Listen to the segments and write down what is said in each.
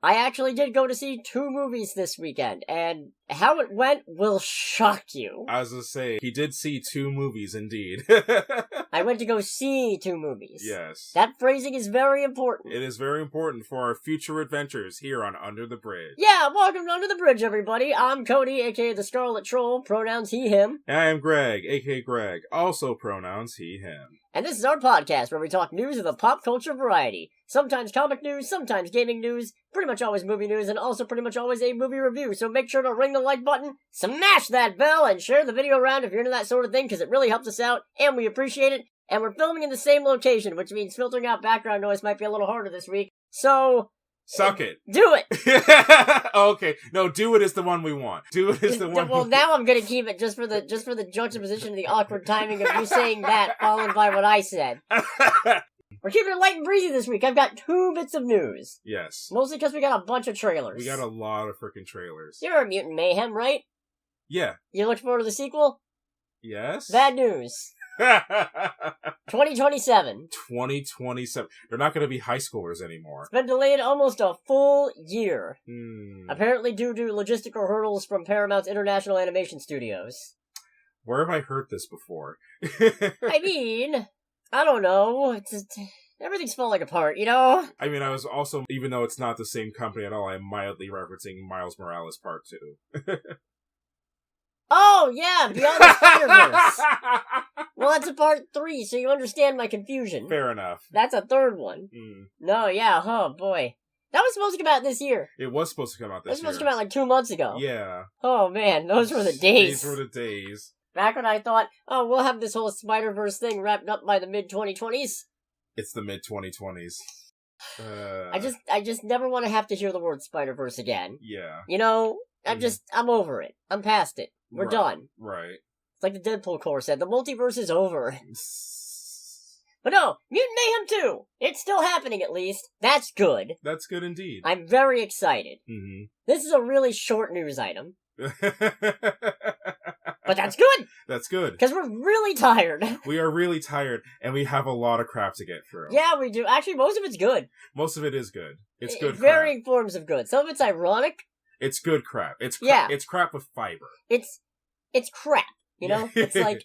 I actually did go to see 2 movies this weekend, and how it went will shock you. I was gonna say, he did see 2 movies, indeed. I went to go see 2 movies. Yes. That phrasing is very important. It is very important for our future adventures here on Under the Bridge. Yeah, welcome to Under the Bridge, everybody. I'm Cody, aka the Scarlet Troll, pronouns he, him. And I am Greg, aka Greg, also pronouns he, him. And this is our podcast where we talk news of the pop culture variety. Sometimes comic news, sometimes gaming news, pretty much always movie news, and also pretty much always a movie review. So make sure to ring the like button, smash that bell, and share the video around if you're into that sort of thing, because it really helps us out, and we appreciate it. And we're filming in the same location, which means filtering out background noise might be a little harder this week. So... Suck it. Do it! Okay, no, do it is the one we want. Do it is the one. Well, now I'm gonna keep it just for the juxtaposition of the awkward timing of you saying that, followed by what I said. We're keeping it light and breezy this week. I've got 2 bits of news. Yes. Mostly because we got a bunch of trailers. We got a lot of freaking trailers. You're a Mutant Mayhem, right? Yeah. You looking forward to the sequel? Yes. Bad news. 2027. 2027. They're not going to be high schoolers anymore. It's been delayed almost a full year. Hmm. Apparently due to logistical hurdles from Paramount's International Animation Studios. Where have I heard this before? I mean, I don't know. Everything's falling apart, you know? I mean, I was also, even though it's not the same company at all, I'm mildly referencing Miles Morales Part 2. Oh, yeah, Beyond the Spider-Verse. Well, that's a part 3, so you understand my confusion. Fair enough. That's a 3rd one. Mm. No, yeah, oh boy. That was supposed to come out this year. It was supposed to come out this year. It was supposed to come out like 2 months ago. Yeah. Oh man, those were the days. These were the days. Back when I thought, oh, we'll have this whole Spider-Verse thing wrapped up by the mid-2020s. It's the mid-2020s. I just never want to have to hear the word Spider-Verse again. Yeah. You know, I'm over it. I'm past it. We're done. Right. It's like the Deadpool core said, the multiverse is over. But no, Mutant Mayhem 2! It's still happening at least. That's good. That's good indeed. I'm very excited. Mm-hmm. This is a really short news item. But that's good! That's good. Because we're really tired. We are really tired, and we have a lot of crap to get through. Yeah, we do. Actually, most of it's good. Most of it is good. It's good Varying forms of good. Some of it's ironic. It's good crap. It's yeah. It's crap with fiber. It's crap, you know? It's like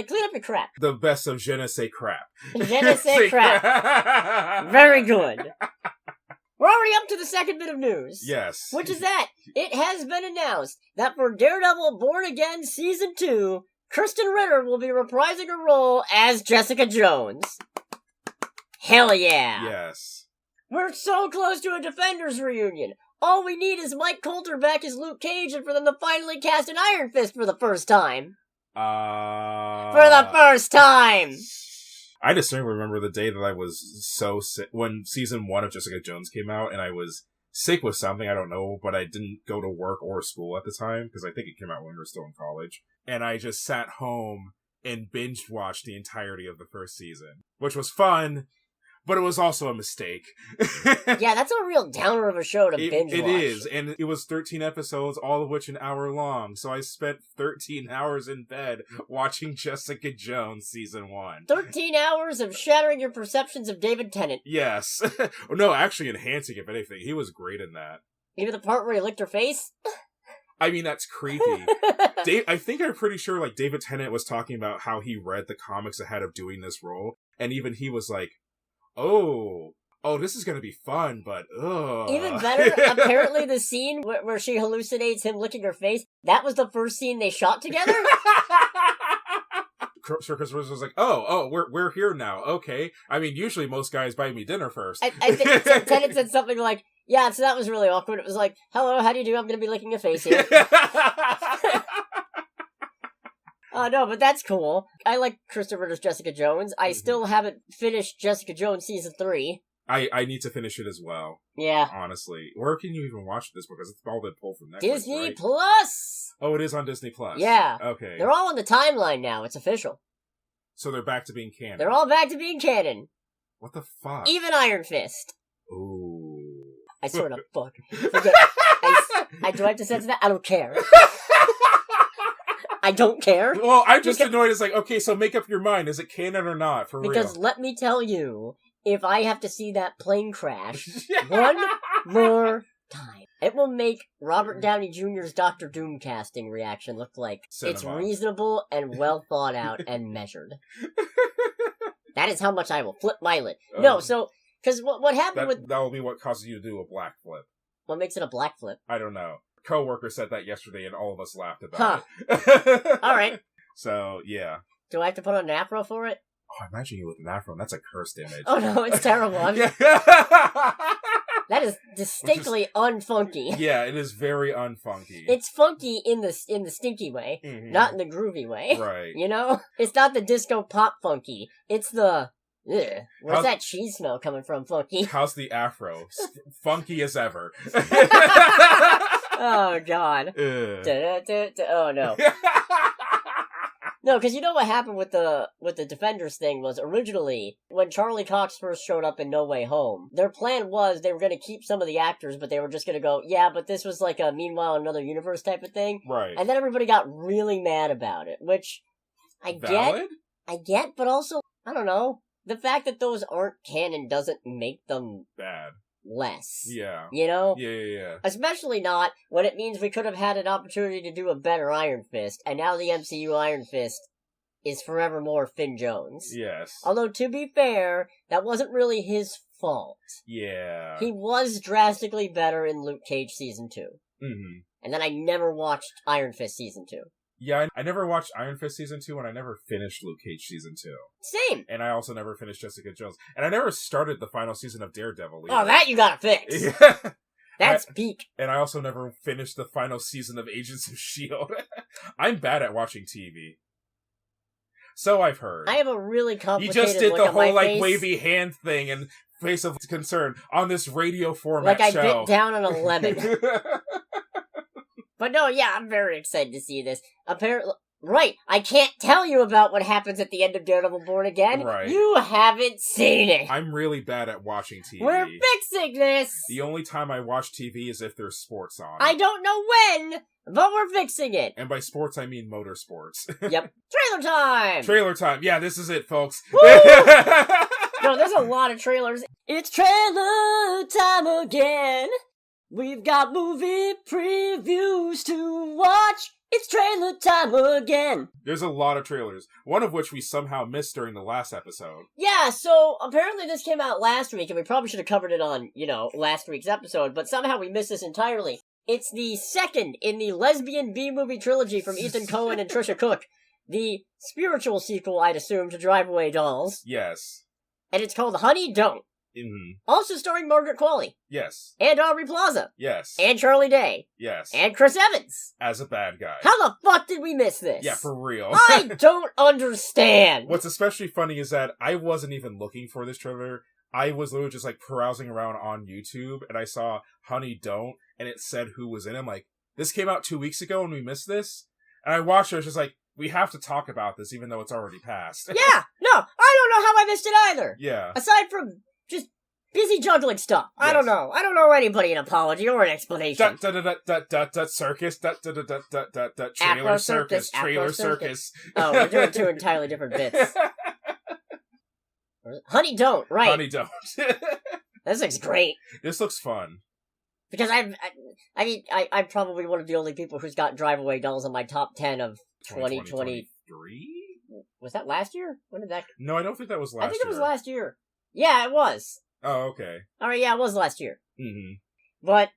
clean up your crap. The best of je ne sais crap. Je ne sais crap. Very good. We're already up to the 2nd bit of news. Yes. Which is that it has been announced that for Daredevil Born Again Season 2, Kristen Ritter will be reprising her role as Jessica Jones. Hell yeah. Yes. We're so close to a Defenders reunion. All we need is Mike Coulter back as Luke Cage and for them to finally cast an Iron Fist for the first time. For the first time! I distinctly remember the day that I was so sick, when Season 1 of Jessica Jones came out, and I was sick with something, I don't know, but I didn't go to work or school at the time, because I think it came out when we were still in college. And I just sat home and binge-watched the entirety of the first season, which was fun, but it was also a mistake. Yeah, that's a real downer of a show to binge watch. It is, and it was 13 episodes, all of which an hour long, so I spent 13 hours in bed watching Jessica Jones Season 1. 13 hours of shattering your perceptions of David Tennant. Yes. No, actually enhancing, if anything. He was great in that. Even the part where he licked her face? I mean, that's creepy. I'm pretty sure, like, David Tennant was talking about how he read the comics ahead of doing this role, and even he was like, oh, this is gonna be fun, but ugh. Even better, apparently the scene where she hallucinates him licking her face, that was the first scene they shot together? Sir Chris was like, oh, we're here now, okay. I mean, usually most guys buy me dinner first. I think Tennant said something like, yeah, so that was really awkward. It was like, hello, how do you do? I'm gonna be licking your face here. No, but that's cool. I like Kristen Ritter's Jessica Jones. I still haven't finished Jessica Jones Season 3. I need to finish it as well. Yeah. Honestly. Where can you even watch this? Because it's all been pulled from Netflix, Disney right? Plus! Oh, it is on Disney Plus. Yeah. Okay. They're all on the timeline now. It's official. So they're back to being canon. They're all back to being canon. What the fuck? Even Iron Fist. Ooh. I sort of fuck. Do I have to censor that? I don't care. I don't care. Well, I'm just annoyed. It's like, okay, so make up your mind. Is it canon or not? For real. Because let me tell you, if I have to see that plane crash one more It will make Robert Downey Jr.'s Doctor Doom casting reaction look like Cinema. It's reasonable and well thought out and measured. That is how much I will flip my lid. No, so, because what happened with... That will be what causes you to do a black flip. What makes it a black flip? I don't know. Coworker said that yesterday and all of us laughed about it. Alright. So, yeah. Do I have to put on an afro for it? Oh, imagine you with an afro. That's a cursed image. Oh no, it's terrible. That is distinctly unfunky. Yeah, it is very unfunky. It's funky in the stinky way, not in the groovy way. Right. You know? It's not the disco pop funky. It's the... Ugh. Where's that cheese smell coming from, funky? How's the afro? Funky as ever. Oh, God. Oh, no. No, because you know what happened with the Defenders thing was originally, when Charlie Cox first showed up in No Way Home, their plan was they were going to keep some of the actors, but they were just going to go, yeah, but this was like a Meanwhile in Another Universe type of thing. Right. And then everybody got really mad about it, which I get, but also, I don't know. The fact that those aren't canon doesn't make them bad. Less. Yeah. You know? Yeah. Especially not when it means we could have had an opportunity to do a better Iron Fist, and now the MCU Iron Fist is forevermore Finn Jones. Yes. Although, to be fair, that wasn't really his fault. Yeah. He was drastically better in Luke Cage Season 2. Mm-hmm. And then I never watched Iron Fist Season 2. Yeah, I never watched Iron Fist Season 2, and I never finished Luke Cage Season 2. Same! And I also never finished Jessica Jones. And I never started the final season of Daredevil either. Oh, that you gotta fix! Yeah. That's peak. And I also never finished the final season of Agents of S.H.I.E.L.D. I'm bad at watching TV. So I've heard. I have a really complicated You just did look the at my whole, like, face. wavy hand thing and face of concern on this radio format like show. I bit down on a lemon. But no, yeah, I'm very excited to see this. Apparently... Right, I can't tell you about what happens at the end of Daredevil Born Again. Right. You haven't seen it. I'm really bad at watching TV. We're fixing this. The only time I watch TV is if there's sports on. I don't know when, but we're fixing it. And by sports, I mean motorsports. Yep. Trailer time! Trailer time. Yeah, this is it, folks. No, there's a lot of trailers. It's trailer time again. We've got movie previews to watch. It's trailer time again. There's a lot of trailers, one of which we somehow missed during the last episode. Yeah, so apparently this came out last week, and we probably should have covered it on, last week's episode, but somehow we missed this entirely. It's the second in the lesbian B-movie trilogy from Ethan Coen and Trisha Cook. The spiritual sequel, I'd assume, to Drive Away Dolls. Yes. And it's called Honey Don't. Mm-hmm. Also starring Margaret Qualley. Yes. And Aubrey Plaza. Yes. And Charlie Day. Yes. And Chris Evans. As a bad guy. How the fuck did we miss this? Yeah, for real. I don't understand. What's especially funny is that I wasn't even looking for this trailer. I was literally just, browsing around on YouTube, and I saw Honey Don't, and it said who was in it. I'm like, this came out 2 weeks ago, and we missed this? And I watched it, I was just like, we have to talk about this, even though it's already passed. Yeah, no, I don't know how I missed it either. Yeah. Aside from just busy juggling stuff. Yes. I don't know. I don't owe anybody an apology or an explanation. Circus. Trailer circus. Trailer circus. Oh, we're doing two entirely different bits. Honey Don't, right. Honey Don't. This looks great. This looks fun. Because I'm probably one of the only people who's got Drive Away Dolls on my top 10 of 2023. Was that last year? When did that... No, I don't think that was last year. I think it was last year. Yeah, it was. Oh, okay. Alright, yeah, it was last year. Mm-hmm. But...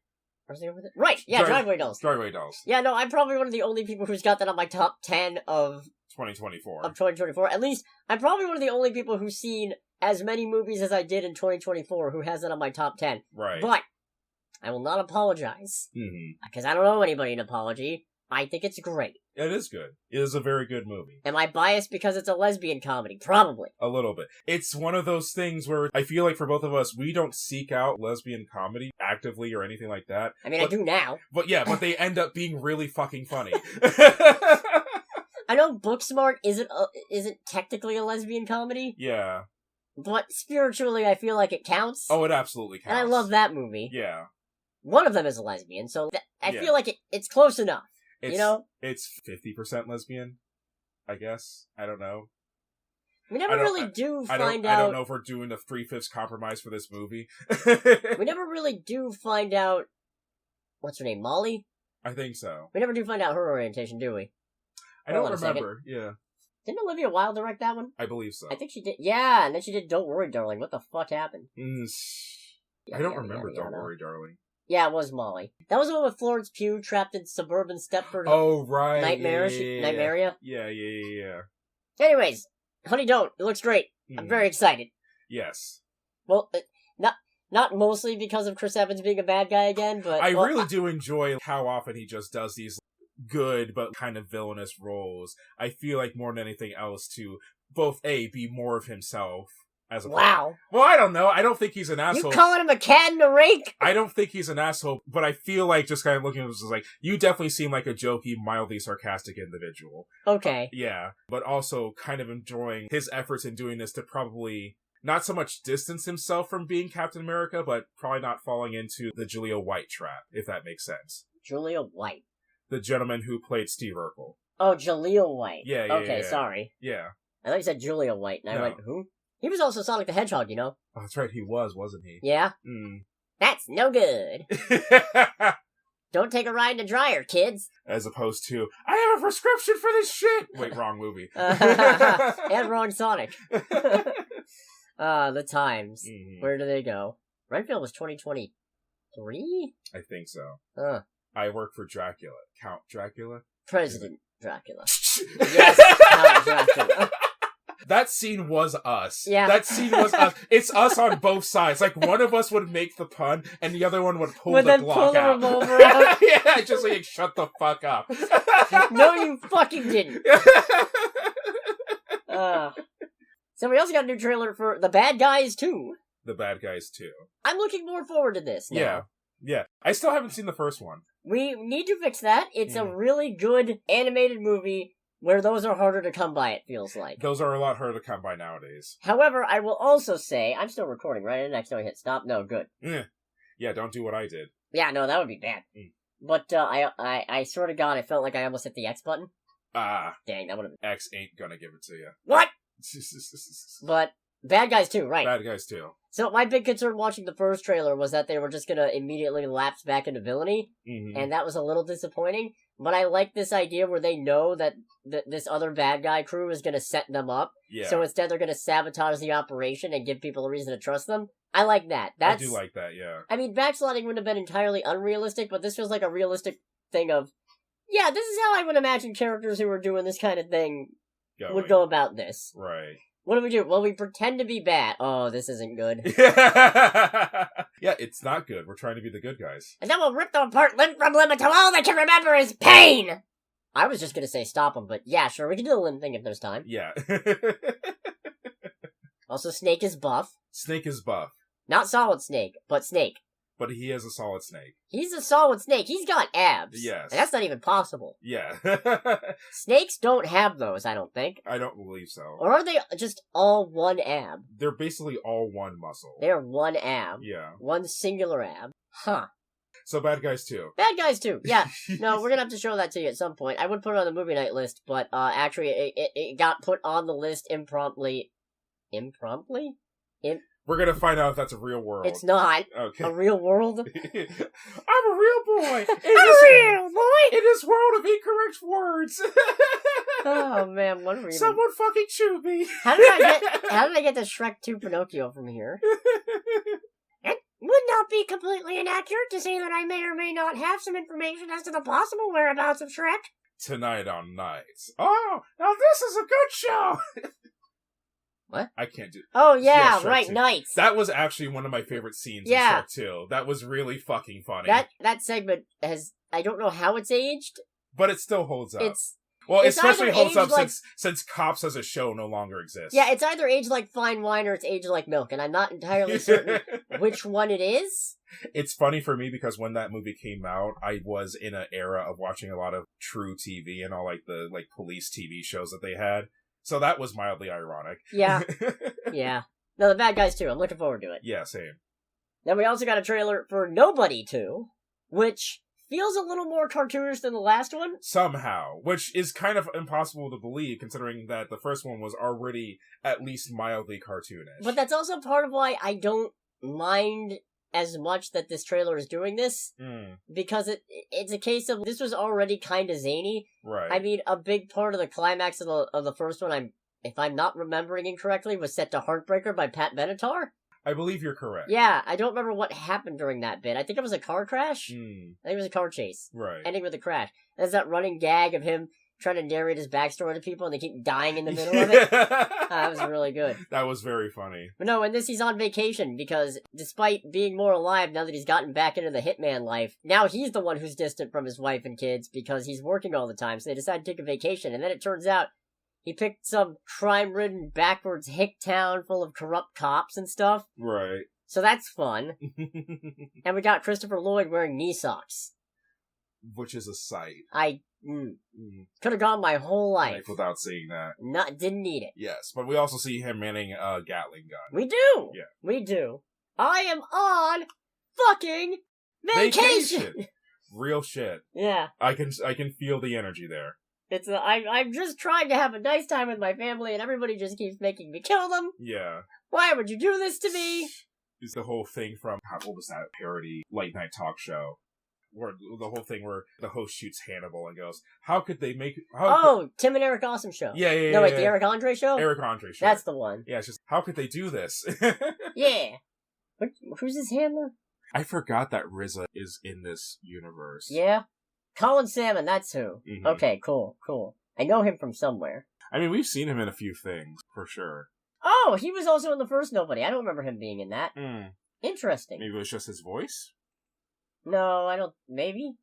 Right, yeah, Drive Away Dolls. Drive Away Dolls. Yeah, no, I'm probably one of the only people who's got that on my top 10 of... 2024. Of 2024. At least, I'm probably one of the only people who's seen as many movies as I did in 2024 who has it on my top 10. Right. But, I will not apologize. Mm-hmm. Because I don't owe anybody an apology. I think it's great. It is good. It is a very good movie. Am I biased because it's a lesbian comedy? Probably. A little bit. It's one of those things where I feel like for both of us, we don't seek out lesbian comedy actively or anything like that. I mean, I do now. But yeah, they end up being really fucking funny. I know Booksmart isn't technically a lesbian comedy. Yeah. But spiritually, I feel like it counts. Oh, it absolutely counts. And I love that movie. Yeah. One of them is a lesbian, so I feel like it's close enough. It's 50% lesbian, I guess. I don't know. We never really do find out... I don't know if we're doing a 3/5 compromise for this movie. We never really do find out what's her name, Molly? I think so. We never do find out her orientation, do we? I don't remember. Yeah. Didn't Olivia Wilde direct that one? I believe so. I think she did. Yeah, and then she did Don't Worry, Darling. What the fuck happened? I don't remember Don't Worry, Darling. Yeah, it was Molly. That was the one with Florence Pugh trapped in suburban Stepford. Oh, right. Nightmaria? Yeah. Anyways, Honey Don't. It looks great. I'm very excited. Yes. Well, not mostly because of Chris Evans being a bad guy again, but... I really do enjoy how often he just does these good but kind of villainous roles. I feel like more than anything else to both, be more of himself as a Wow. Well, I don't know. I don't think he's an asshole. You calling him a cat in the rake? I don't think he's an asshole, but I feel like just kind of looking at this is like, you definitely seem like a jokey, mildly sarcastic individual. Okay. Yeah, but also kind of enjoying his efforts in doing this to probably not so much distance himself from being Captain America, but probably not falling into the Julia White trap, if that makes sense. Julia White. The gentleman who played Steve Urkel. Oh, Jaleel White. Yeah. Okay, sorry. Yeah. I thought you said Julia White, and I went, who? He was also Sonic the Hedgehog, you know? Oh, that's right, he was, wasn't he? Yeah? That's no good. Don't take a ride in a dryer, kids. As opposed to, I have a prescription for this shit! Wait, wrong movie. And wrong Sonic. The times. Where do they go? Renfield was 2023? I think so. I work for Dracula. Count Dracula? President Dracula. Yes, Count Dracula. That scene was us. Yeah. That scene was us. It's us on both sides. Like, one of us would make the pun, and the other one would pull the Glock out. Revolver out. Yeah, just like, shut the fuck up. No, you fucking didn't. So we also got a new trailer for The Bad Guys 2. The Bad Guys 2. I'm looking more forward to this now. Yeah. I still haven't seen the first one. We need to fix that. It's a really good animated movie where those are harder to come by, it feels like. Those are a lot harder to come by nowadays. However, I will also say, I'm still recording, right? I didn't accidentally hit stop? No, good. Yeah, don't do what I did. Yeah, no, that would be bad. But I swear to God, I felt like I almost hit the X button. Dang, that would have been... X ain't gonna give it to you. What? But Bad Guys 2, right. Bad Guys 2. So my big concern watching the first trailer was that they were just gonna immediately lapse back into villainy, and that was a little disappointing. But I like this idea where they know that this other bad guy crew is gonna set them up. Yeah. So instead they're gonna sabotage the operation and give people a reason to trust them. I like that. I do like that, yeah. I mean, backsliding wouldn't have been entirely unrealistic, but this feels like a realistic thing of, yeah, this is how I would imagine characters who are doing this kind of thing would go about this. Right. What do? Well, we pretend to be bad. Oh, this isn't good. Yeah, it's not good. We're trying to be the good guys. And then we'll rip them apart limb from limb until all they can remember is pain! I was just gonna say stop them, but yeah, sure, we can do the limb thing if there's time. Yeah. Also, Snake is buff. Snake is buff. Not Solid Snake, but Snake. But he is a solid snake. He's a solid snake. He's got abs. Yes. And that's not even possible. Yeah. Snakes don't have those, I don't think. I don't believe so. Or are they just all one ab? They're basically all one muscle. They're one ab. Yeah. One singular ab. Huh. So Bad Guys 2. Bad Guys 2, yeah. No, we're gonna have to show that to you at some point. I would put it on the movie night list, but actually it got put on the list impromptu. Impromptu? We're gonna find out if that's a real world. It's not. Okay. A real world? I'm a real boy! Real boy! In this world of incorrect words! Oh man, what are we Someone fucking chew me! How did I get the Shrek 2 Pinocchio from here? It would not be completely inaccurate to say that I may or may not have some information as to the possible whereabouts of Shrek. Tonight on Nights. Oh, now this is a good show! What? I can't do. Oh yeah, Shrek right, 2. Nights. That was actually one of my favorite scenes in Shrek 2. That was really fucking funny. That segment has, I don't know how it's aged. But it still holds up. It's especially holds up like, since Cops as a show no longer exists. Yeah, it's either aged like fine wine or it's aged like milk, and I'm not entirely certain which one it is. It's funny for me because when that movie came out, I was in an era of watching a lot of True TV and all the police TV shows that they had. So that was mildly ironic. Yeah. Yeah. No, The Bad Guys 2. I'm looking forward to it. Yeah, same. Then we also got a trailer for Nobody 2, which feels a little more cartoonish than the last one. Somehow. Which is kind of impossible to believe, considering that the first one was already at least mildly cartoonish. But that's also part of why I don't mind as much that this trailer is doing this, because it's a case of this was already kind of zany. Right. I mean, a big part of the climax of the first one, if I'm not remembering incorrectly, was set to Heartbreaker by Pat Benatar. I believe you're correct. Yeah, I don't remember what happened during that bit. I think it was a car crash. I think it was a car chase. Right. Ending with a crash. There's that running gag of him trying to narrate his backstory to people and they keep dying in the middle of it. That was really good. That was very funny. But no, in this he's on vacation because despite being more alive now that he's gotten back into the hitman life, now he's the one who's distant from his wife and kids because he's working all the time. So they decide to take a vacation. And then it turns out he picked some crime-ridden, backwards hick town full of corrupt cops and stuff. Right. So that's fun. And we got Christopher Lloyd wearing knee socks. Which is a sight. Could have gone my whole life without seeing that. Didn't need it. Yes, but we also see him manning a Gatling gun. We do! Yeah. We do. I am on fucking vacation! Real shit. Yeah. I can feel the energy there. I'm just trying to have a nice time with my family and everybody just keeps making me kill them. Yeah. Why would you do this to me? It's the whole thing from, how old is that parody late night talk show? Where the whole thing where the host shoots Hannibal and goes, how could they make... Tim and Eric Awesome Show. Yeah. No, wait, the Eric Andre Show? Eric Andre Show. That's the one. Yeah, it's just, how could they do this? Yeah. Who's his handler? I forgot that RZA is in this universe. Yeah? Colin Salmon, that's who. Mm-hmm. Okay, cool. I know him from somewhere. I mean, we've seen him in a few things, for sure. Oh, he was also in the first Nobody. I don't remember him being in that. Interesting. Maybe it was just his voice? No, I don't... Maybe?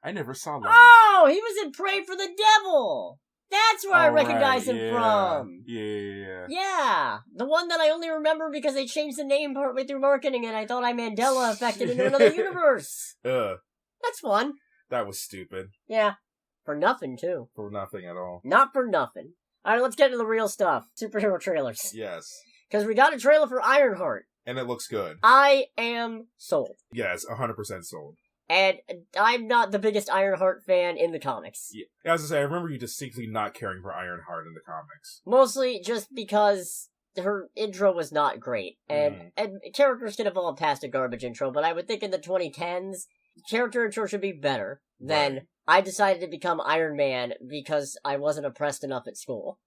I never saw that. Oh, he was in Pray for the Devil! That's where I recognize him from! Yeah. Yeah, the one that I only remember because they changed the name partway through marketing and I thought I Mandela affected into another universe. That's fun. That was stupid. Yeah. For nothing, too. For nothing at all. Not for nothing. Alright, let's get into the real stuff. Superhero trailers. Yes. Because we got a trailer for Ironheart. And it looks good. I am sold. Yes, 100% sold. And I'm not the biggest Ironheart fan in the comics. Yeah. As I say, I remember you distinctly not caring for Ironheart in the comics. Mostly just because her intro was not great. And characters can evolve past a garbage intro, but I would think in the 2010s, character intro should be better than I decided to become Iron Man because I wasn't oppressed enough at school.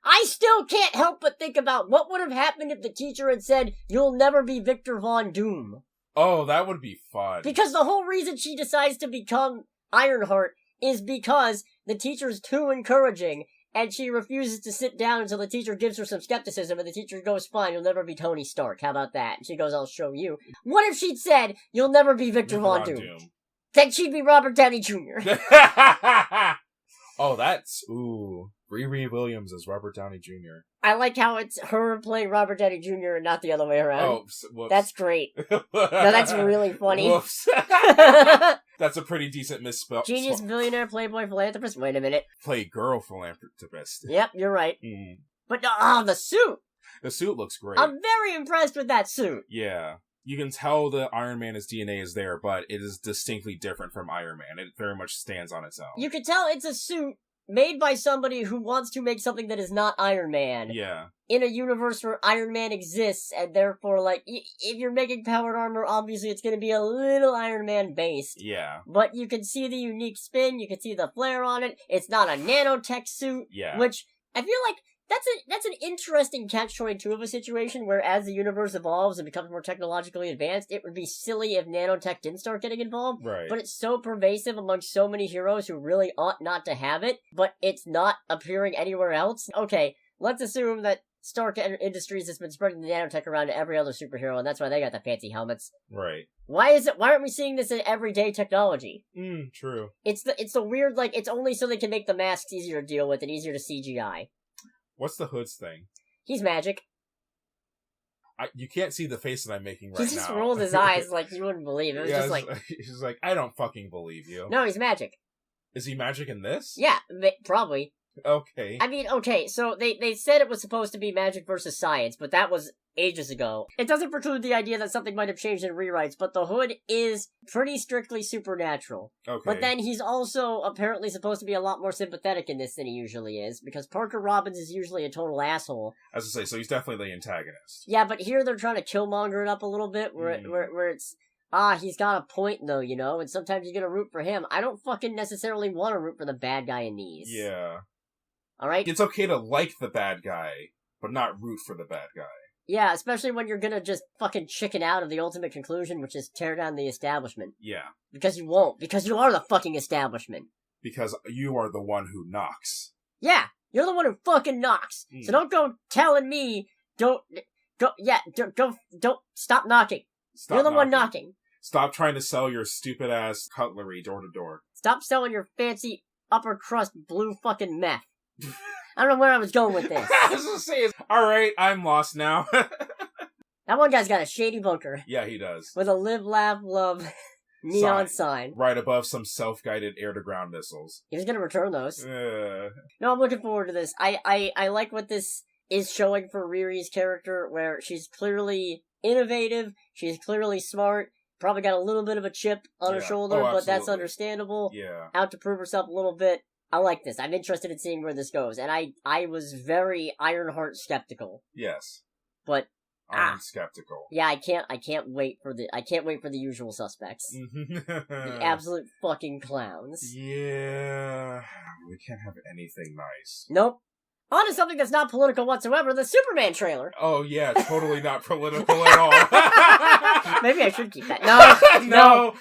I still can't help but think about what would have happened if the teacher had said, "You'll never be Victor Von Doom." Oh, that would be fun. Because the whole reason she decides to become Ironheart is because the teacher's too encouraging, and she refuses to sit down until the teacher gives her some skepticism, and the teacher goes, "Fine, you'll never be Tony Stark. How about that?" And she goes, "I'll show you." What if she'd said, "You'll never be Victor Von Doom"? Then she'd be Robert Downey Jr. Oh, that's... Ooh. Riri Williams as Robert Downey Jr. I like how it's her playing Robert Downey Jr. and not the other way around. Oh, whoops. That's great. No, that's really funny. Whoops. That's a pretty decent misspell. Genius, billionaire, playboy, philanthropist. Wait a minute. Playgirl philanthropist. Yep, you're right. But, the suit! The suit looks great. I'm very impressed with that suit. Yeah. You can tell the Iron Man's DNA is there, but it is distinctly different from Iron Man. It very much stands on its own. You can tell it's a suit made by somebody who wants to make something that is not Iron Man. Yeah. In a universe where Iron Man exists, and therefore, like, if you're making powered armor, obviously it's gonna be a little Iron Man based. Yeah. But you can see the unique spin, you can see the flare on it, it's not a nanotech suit. Yeah. Which, I feel like, that's an interesting catch-22 of a situation where as the universe evolves and becomes more technologically advanced, it would be silly if nanotech didn't start getting involved. Right. But it's so pervasive among so many heroes who really ought not to have it, but it's not appearing anywhere else. Okay, let's assume that Stark Industries has been spreading the nanotech around to every other superhero, and that's why they got the fancy helmets. Right. Why aren't we seeing this in everyday technology? True. It's the weird, like, it's only so they can make the masks easier to deal with and easier to CGI. What's the Hood's thing? He's magic. You can't see the face that I'm making right now. He just rolled his eyes like you wouldn't believe. It was just like... He's like, I don't fucking believe you. No, he's magic. Is he magic in this? Yeah, probably. Okay. I mean, okay, so they said it was supposed to be magic versus science, but that was ages ago. It doesn't preclude the idea that something might have changed in rewrites, but the Hood is pretty strictly supernatural. Okay. But then he's also apparently supposed to be a lot more sympathetic in this than he usually is, because Parker Robbins is usually a total asshole. As I say, so he's definitely the antagonist. Yeah, but here they're trying to Killmonger it up a little bit, where it's, he's got a point though, you know, and sometimes you're gonna root for him. I don't fucking necessarily want to root for the bad guy in these. Yeah. Alright? It's okay to like the bad guy, but not root for the bad guy. Yeah, especially when you're gonna just fucking chicken out of the ultimate conclusion, which is tear down the establishment. Yeah. Because you won't. Because you are the fucking establishment. Because you are the one who knocks. Yeah, you're the one who fucking knocks. So don't go telling me, don't stop knocking. Stop You're the knocking. one knocking. Stop trying to sell your stupid ass cutlery door to door. Stop selling your fancy upper crust blue fucking meth. I don't know where I was going with this. I was gonna say, alright, I'm lost now. That one guy's got a shady bunker. Yeah, he does. With a live, laugh, love neon sign. Right above some self-guided air-to-ground missiles. He's gonna return those. No, I'm looking forward to this. I like what this is showing for Riri's character, where she's clearly innovative, she's clearly smart, probably got a little bit of a chip on her shoulder, but that's understandable. Yeah. Out to prove herself a little bit. I like this. I'm interested in seeing where this goes, and I was very Ironheart skeptical. Yes. But I'm skeptical. Yeah, I can't wait for the usual suspects. The absolute fucking clowns. Yeah. We can't have anything nice. Nope. On to something that's not political whatsoever, the Superman trailer. Oh yeah, totally not political at all. Maybe I should keep that. No,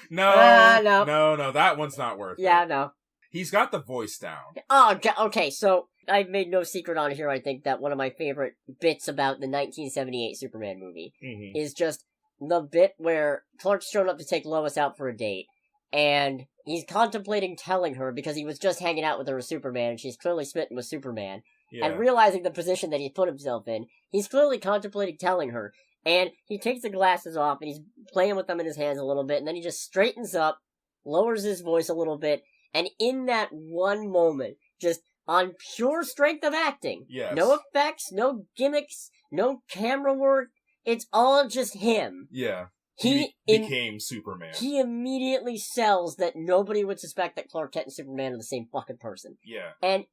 that one's not worth it. Yeah, no. He's got the voice down. Oh, okay, so I've made no secret on here, I think, that one of my favorite bits about the 1978 Superman movie is just the bit where Clark's shown up to take Lois out for a date, and he's contemplating telling her because he was just hanging out with her as Superman, and she's clearly smitten with Superman, and realizing the position that he's put himself in, he's clearly contemplating telling her, and he takes the glasses off, and he's playing with them in his hands a little bit, and then he just straightens up, lowers his voice a little bit, and in that one moment, just on pure strength of acting, no effects, no gimmicks, no camera work, it's all just him. Yeah. He became Superman. He immediately sells that nobody would suspect that Clark Kent and Superman are the same fucking person. Yeah. And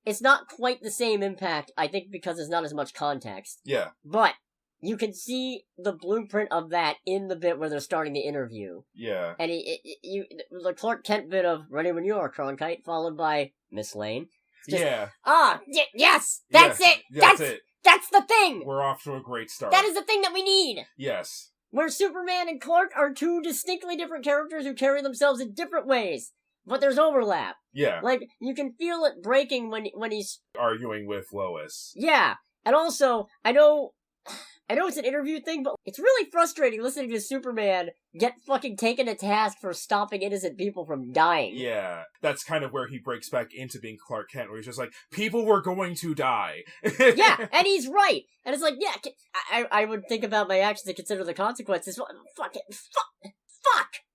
it's not quite the same impact, I think, because there's not as much context. Yeah. But you can see the blueprint of that in the bit where they're starting the interview. Yeah. And the Clark Kent bit of "Ready when you are, Cronkite," followed by Miss Lane. Just, yes! That's it! That's it! That's the thing! We're off to a great start. That is the thing that we need! Yes. Where Superman and Clark are two distinctly different characters who carry themselves in different ways. But there's overlap. Yeah. Like, you can feel it breaking when he's arguing with Lois. Yeah. And also, I know it's an interview thing, but it's really frustrating listening to Superman get fucking taken to task for stopping innocent people from dying. Yeah, that's kind of where he breaks back into being Clark Kent, where he's just like, people were going to die. Yeah, and he's right. And it's like, yeah, I would think about my actions and consider the consequences. Fuck.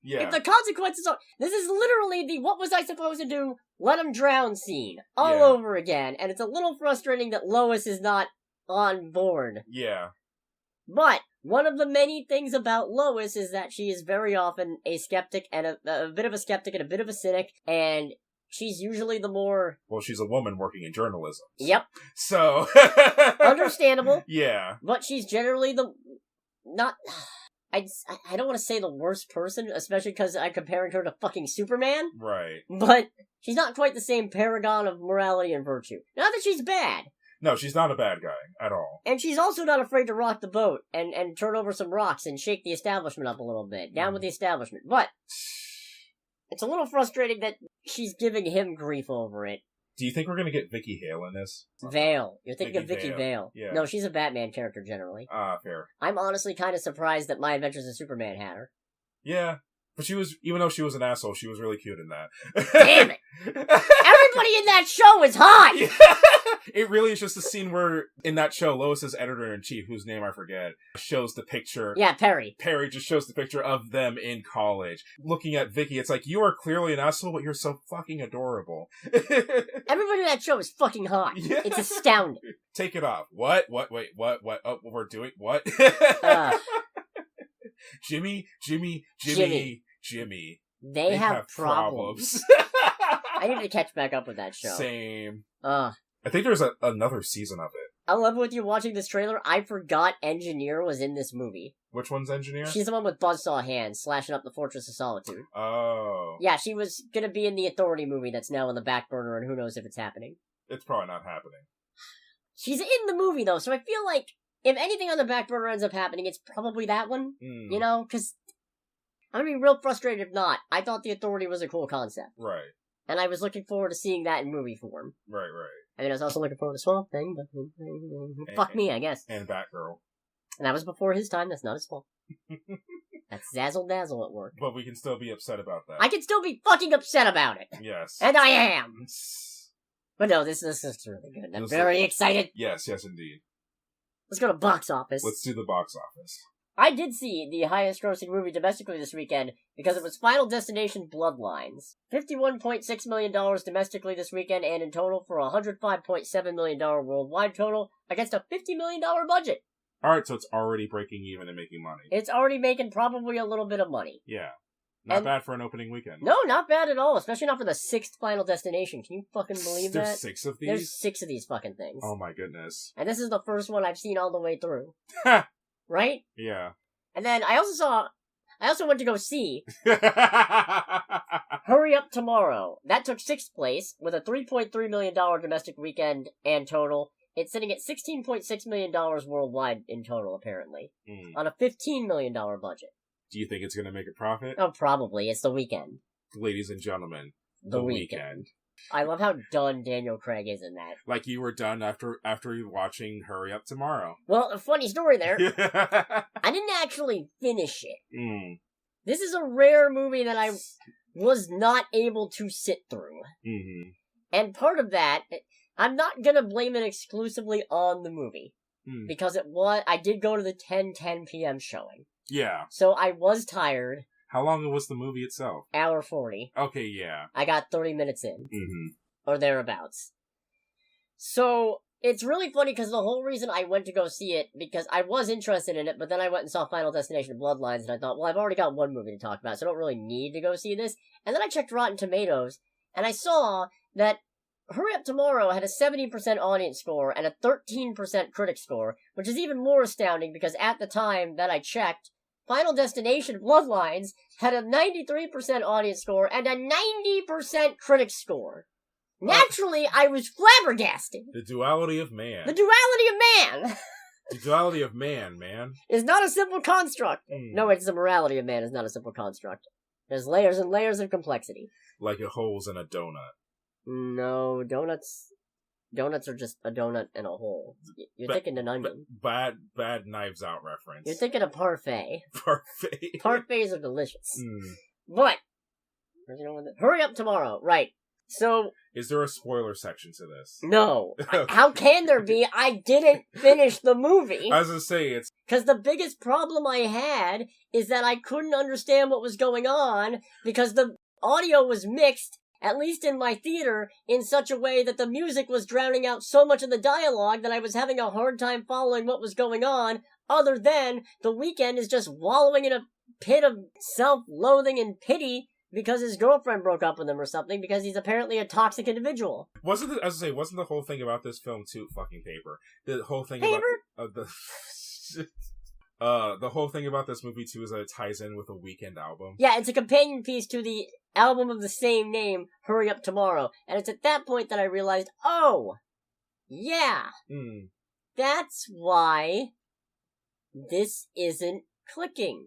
Yeah. If the consequences are... This is literally the "what was I supposed to do? Let him drown" scene. All over again. And it's a little frustrating that Lois is not on board. Yeah. But one of the many things about Lois is that she is very often a skeptic and a bit of a skeptic and a bit of a cynic, and she's usually the more... Well, she's a woman working in journalism. Yep. So... Understandable. Yeah. But she's generally the... Not... I don't want to say the worst person, especially because I'm comparing her to fucking Superman. Right. But she's not quite the same paragon of morality and virtue. Not that she's bad. No, she's not a bad guy at all. And she's also not afraid to rock the boat and turn over some rocks and shake the establishment up a little bit. Down with the establishment. But it's a little frustrating that she's giving him grief over it. Do you think we're going to get Vicky Hale in this? Vale. You're thinking of Vicky Vale. Yeah. No, she's a Batman character generally. Fair. I'm honestly kind of surprised that My Adventures of Superman had her. Yeah. But she was, even though she was an asshole, she was really cute in that. Damn it! Everybody in that show is hot! It really is just a scene where, in that show, Lois's editor-in-chief, whose name I forget, shows the picture. Yeah, Perry. Perry just shows the picture of them in college. Looking at Vicky, it's like, you are clearly an asshole, but you're so fucking adorable. Everybody in that show is fucking hot. Yeah. It's astounding. Take it off. What? Wait, what? Oh, we're doing what? Jimmy. They have problems. I need to catch back up with that show. Same. I think there's another season of it. I love with you watching this trailer. I forgot Engineer was in this movie. Which one's Engineer? She's the one with buzzsaw hands, slashing up the Fortress of Solitude. Oh. Yeah, she was gonna be in the Authority movie that's now on the back burner, and who knows if it's happening. It's probably not happening. She's in the movie, though, so I feel like if anything on the back burner ends up happening, it's probably that one. You know? Because I'm gonna be real frustrated if not. I thought the Authority was a cool concept. Right. And I was looking forward to seeing that in movie form. Right. I mean, I was also looking forward to Swamp Thing, but fuck me, I guess. And Batgirl. And that was before his time, that's not his fault. That's Zazzle Dazzle at work. But we can still be upset about that. I can still be fucking upset about it! Yes. And I am! But no, this is really good. I'm very excited. Yes, indeed. Let's go to box office. Let's do the box office. I did see the highest grossing movie domestically this weekend because it was Final Destination Bloodlines. $51.6 million domestically this weekend and in total for a $105.7 million worldwide total against a $50 million budget. Alright, so it's already breaking even and making money. It's already making probably a little bit of money. Yeah. Not bad for an opening weekend. No, not bad at all, especially not for the 6th Final Destination. Can you fucking believe that? There's 6 of these? There's 6 of these fucking things. Oh my goodness. And this is the first one I've seen all the way through. Right? Yeah. And then I also went to go see Hurry Up Tomorrow. That took 6th place with a $3.3 million domestic weekend and total. It's sitting at $16.6 million worldwide in total, apparently. On a $15 million budget. Do you think it's going to make a profit? Oh, probably. It's The Weeknd. Ladies and gentlemen, The Weeknd. I love how done Daniel Craig is in that. Like you were done after watching Hurry Up Tomorrow. Well, a funny story there. I didn't actually finish it. This is a rare movie that I was not able to sit through. And part of that, I'm not gonna blame it exclusively on the movie. Because I did go to the 10:10 p.m. showing. Yeah. So I was tired. How long was the movie itself? Hour 40. Okay, yeah. I got 30 minutes in. Or thereabouts. So, it's really funny because the whole reason I went to go see it, because I was interested in it, but then I went and saw Final Destination Bloodlines, and I thought, well, I've already got one movie to talk about, so I don't really need to go see this. And then I checked Rotten Tomatoes, and I saw that Hurry Up Tomorrow had a 70% audience score and a 13% critic score, which is even more astounding because at the time that I checked, Final Destination Bloodlines had a 93% audience score and a 90% critic score. Naturally, I was flabbergasted. The duality of man. The duality of man! The duality of man. Is not a simple construct. No, it's the morality of man is not a simple construct. There's layers and layers of complexity. Like it holes in a donut. No, donuts are just a donut and a hole. You're thinking an onion. Bad Knives Out reference. You're thinking a parfait. Parfait. Parfaits are delicious. But, Hurry Up Tomorrow, right. So... Is there a spoiler section to this? No. How can there be? I didn't finish the movie. I was gonna say, it's... Because the biggest problem I had is that I couldn't understand what was going on because the audio was mixed, at least in my theater, in such a way that the music was drowning out so much of the dialogue that I was having a hard time following what was going on, other than The Weeknd is just wallowing in a pit of self-loathing and pity because his girlfriend broke up with him or something, because he's apparently a toxic individual. Wasn't the whole thing about this film too fucking paper? The whole thing about the whole thing about this movie too is that it ties in with a Weeknd album. Yeah, it's a companion piece to the album of the same name, Hurry Up Tomorrow, and it's at that point that I realized, oh, yeah, that's why this isn't clicking.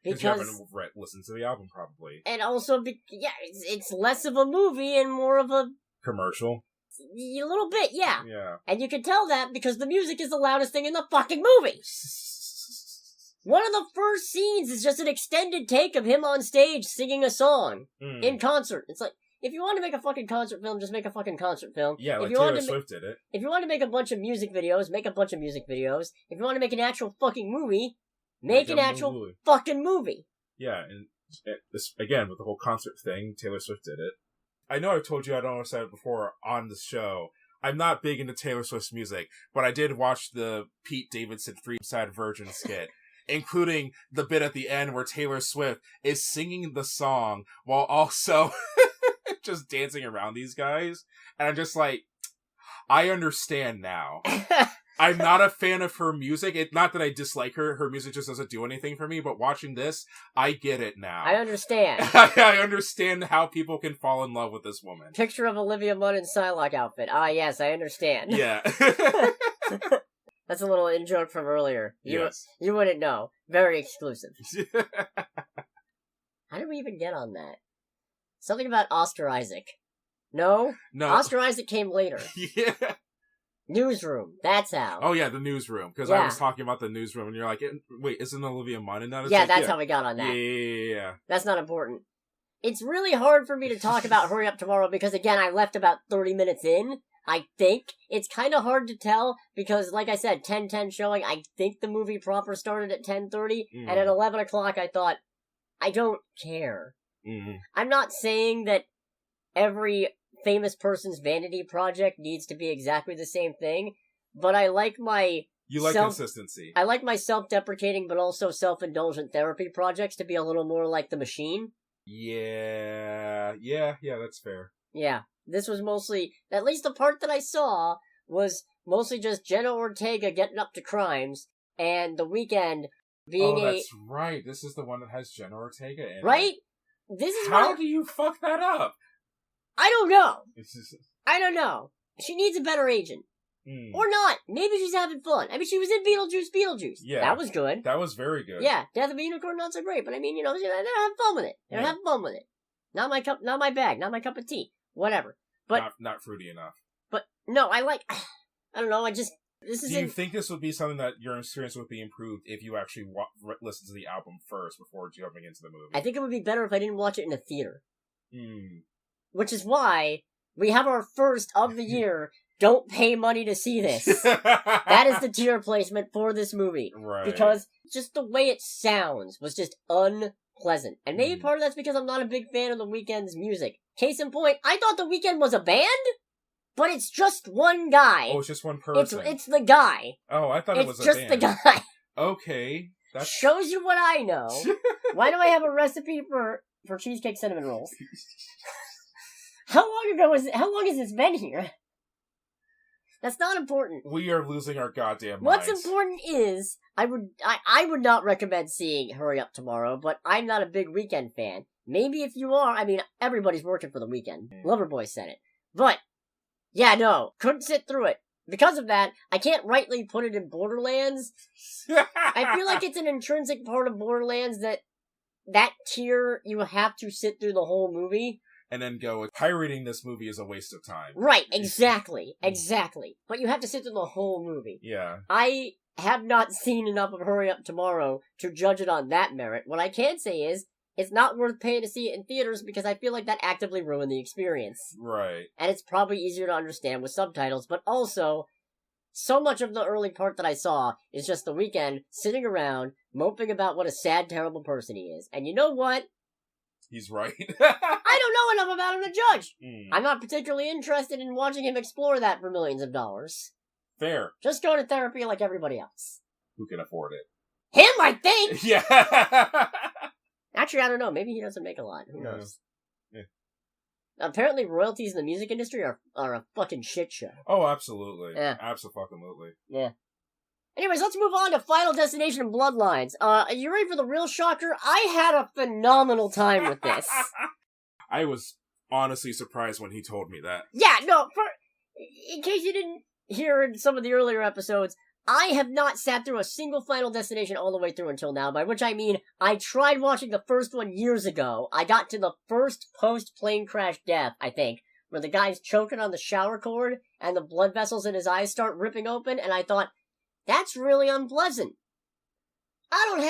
Because you haven't listened to the album, probably. And also, it's less of a movie and more of a... commercial? A little bit, yeah. Yeah. And you can tell that because the music is the loudest thing in the fucking movie. One of the first scenes is just an extended take of him on stage singing a song in concert. It's like, if you want to make a fucking concert film, just make a fucking concert film. Yeah, like Taylor Swift did it. If you want to make a bunch of music videos, make a bunch of music videos. If you want to make an actual fucking movie... Make an actual fucking movie. Yeah, and this, again, with the whole concert thing, Taylor Swift did it. I know I've told you, I don't know if I said it before on the show, I'm not big into Taylor Swift's music, but I did watch the Pete Davidson 3 Sad Virgin skit, including the bit at the end where Taylor Swift is singing the song while also just dancing around these guys. And I'm just like, I understand now. I'm not a fan of her music. Not that I dislike her. Her music just doesn't do anything for me. But watching this, I get it now. I understand. I understand how people can fall in love with this woman. Picture of Olivia Munn in Psylocke outfit. Ah, yes, I understand. Yeah. That's a little in-joke from earlier. Yes. You wouldn't know. Very exclusive. How did we even get on that? Something about Oscar Isaac. No? No. Oscar Isaac came later. Yeah. Newsroom. That's how. Oh, yeah, the newsroom. Because I was talking about the newsroom, and you're like, wait, isn't Olivia Munn in that? Yeah, that's how we got on that. Yeah. That's not important. It's really hard for me to talk about Hurry Up Tomorrow because, again, I left about 30 minutes in. I think. It's kind of hard to tell because, like I said, 10:10 showing, I think the movie proper started at 10:30, and at 11 o'clock I thought, I don't care. I'm not saying that every famous person's vanity project needs to be exactly the same thing, but I like my... You like consistency. I like my self-deprecating but also self-indulgent therapy projects to be a little more like The Machine. Yeah, that's fair. Yeah. This was mostly, at least the part that I saw, was mostly just Jenna Ortega getting up to crimes, and The Weeknd being that's right. This is the one that has Jenna Ortega in it. Right? This is How do you fuck that up? I don't know. I don't know. She needs a better agent. Or not. Maybe she's having fun. I mean, she was in Beetlejuice. Yeah. That was good. That was very good. Yeah. Death of a Unicorn, not so great, but I mean, they're having fun with it. They're having fun with it. Not my bag, not my cup of tea. Whatever. But not fruity enough. But no, I don't know, do you think this would be something that your experience would be improved if you actually listen to the album first before jumping into the movie? I think it would be better if I didn't watch it in a theater. Which is why we have our first of the year, don't pay money to see this. That is the tier placement for this movie. Right. Because just the way it sounds was just unpleasant. And maybe part of that's because I'm not a big fan of The Weeknd's music. Case in point, I thought The Weeknd was a band, but it's just one guy. Oh, it's just one person. It's the guy. Oh, I thought it was a band. It's just the guy. Okay. That shows you what I know. Why do I have a recipe for cheesecake cinnamon rolls? How long has this been here? That's not important. We are losing our goddamn minds. What's important is, I would not recommend seeing Hurry Up Tomorrow, but I'm not a big Weeknd fan. Maybe if you are, I mean, everybody's working for The Weeknd. Loverboy said it. But, yeah, no, couldn't sit through it. Because of that, I can't rightly put it in Borderlands. I feel like it's an intrinsic part of Borderlands that tier, you have to sit through the whole movie. And then go, pirating this movie is a waste of time. Right, exactly. But you have to sit through the whole movie. Yeah. I have not seen enough of Hurry Up Tomorrow to judge it on that merit. What I can say is, it's not worth paying to see it in theaters because I feel like that actively ruined the experience. Right. And it's probably easier to understand with subtitles, but also, so much of the early part that I saw is just The Weeknd sitting around, moping about what a sad, terrible person he is. And you know what? He's right. I don't know enough about him to judge. I'm not particularly interested in watching him explore that for millions of dollars. Fair. Just go to therapy like everybody else. Who can afford it? Him, I think! Yeah. Actually, I don't know. Maybe he doesn't make a lot. Who knows? Yeah. Apparently, royalties in the music industry are a fucking shit show. Oh, absolutely. Yeah. Absolutely. Yeah. Anyways, let's move on to Final Destination and Bloodlines. Are you ready for the real shocker? I had a phenomenal time with this. I was honestly surprised when he told me that. Yeah, no, in case you didn't hear in some of the earlier episodes, I have not sat through a single Final Destination all the way through until now, by which I mean, I tried watching the first one years ago. I got to the first post-plane crash death, I think, where the guy's choking on the shower cord, and the blood vessels in his eyes start ripping open, and I thought, that's really unpleasant. I don't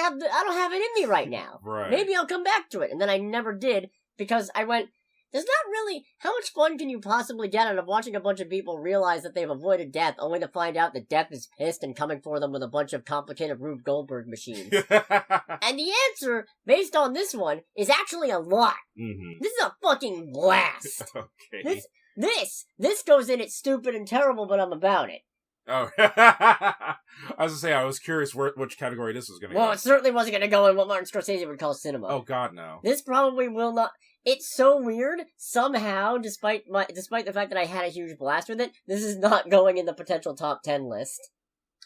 have it in me right now. Right. Maybe I'll come back to it. And then I never did, because I went, there's not really, how much fun can you possibly get out of watching a bunch of people realize that they've avoided death, only to find out that death is pissed and coming for them with a bunch of complicated Rube Goldberg machines? And the answer, based on this one, is actually a lot. Mm-hmm. This is a fucking blast. Okay. This goes in, it's stupid and terrible, but I'm about it. Oh. I was gonna say, I was curious which category this was gonna go. Well, it certainly wasn't gonna go in what Martin Scorsese would call cinema. Oh god, no. This probably will not. It's so weird, somehow, despite the fact that I had a huge blast with it, this is not going in the potential top 10 list.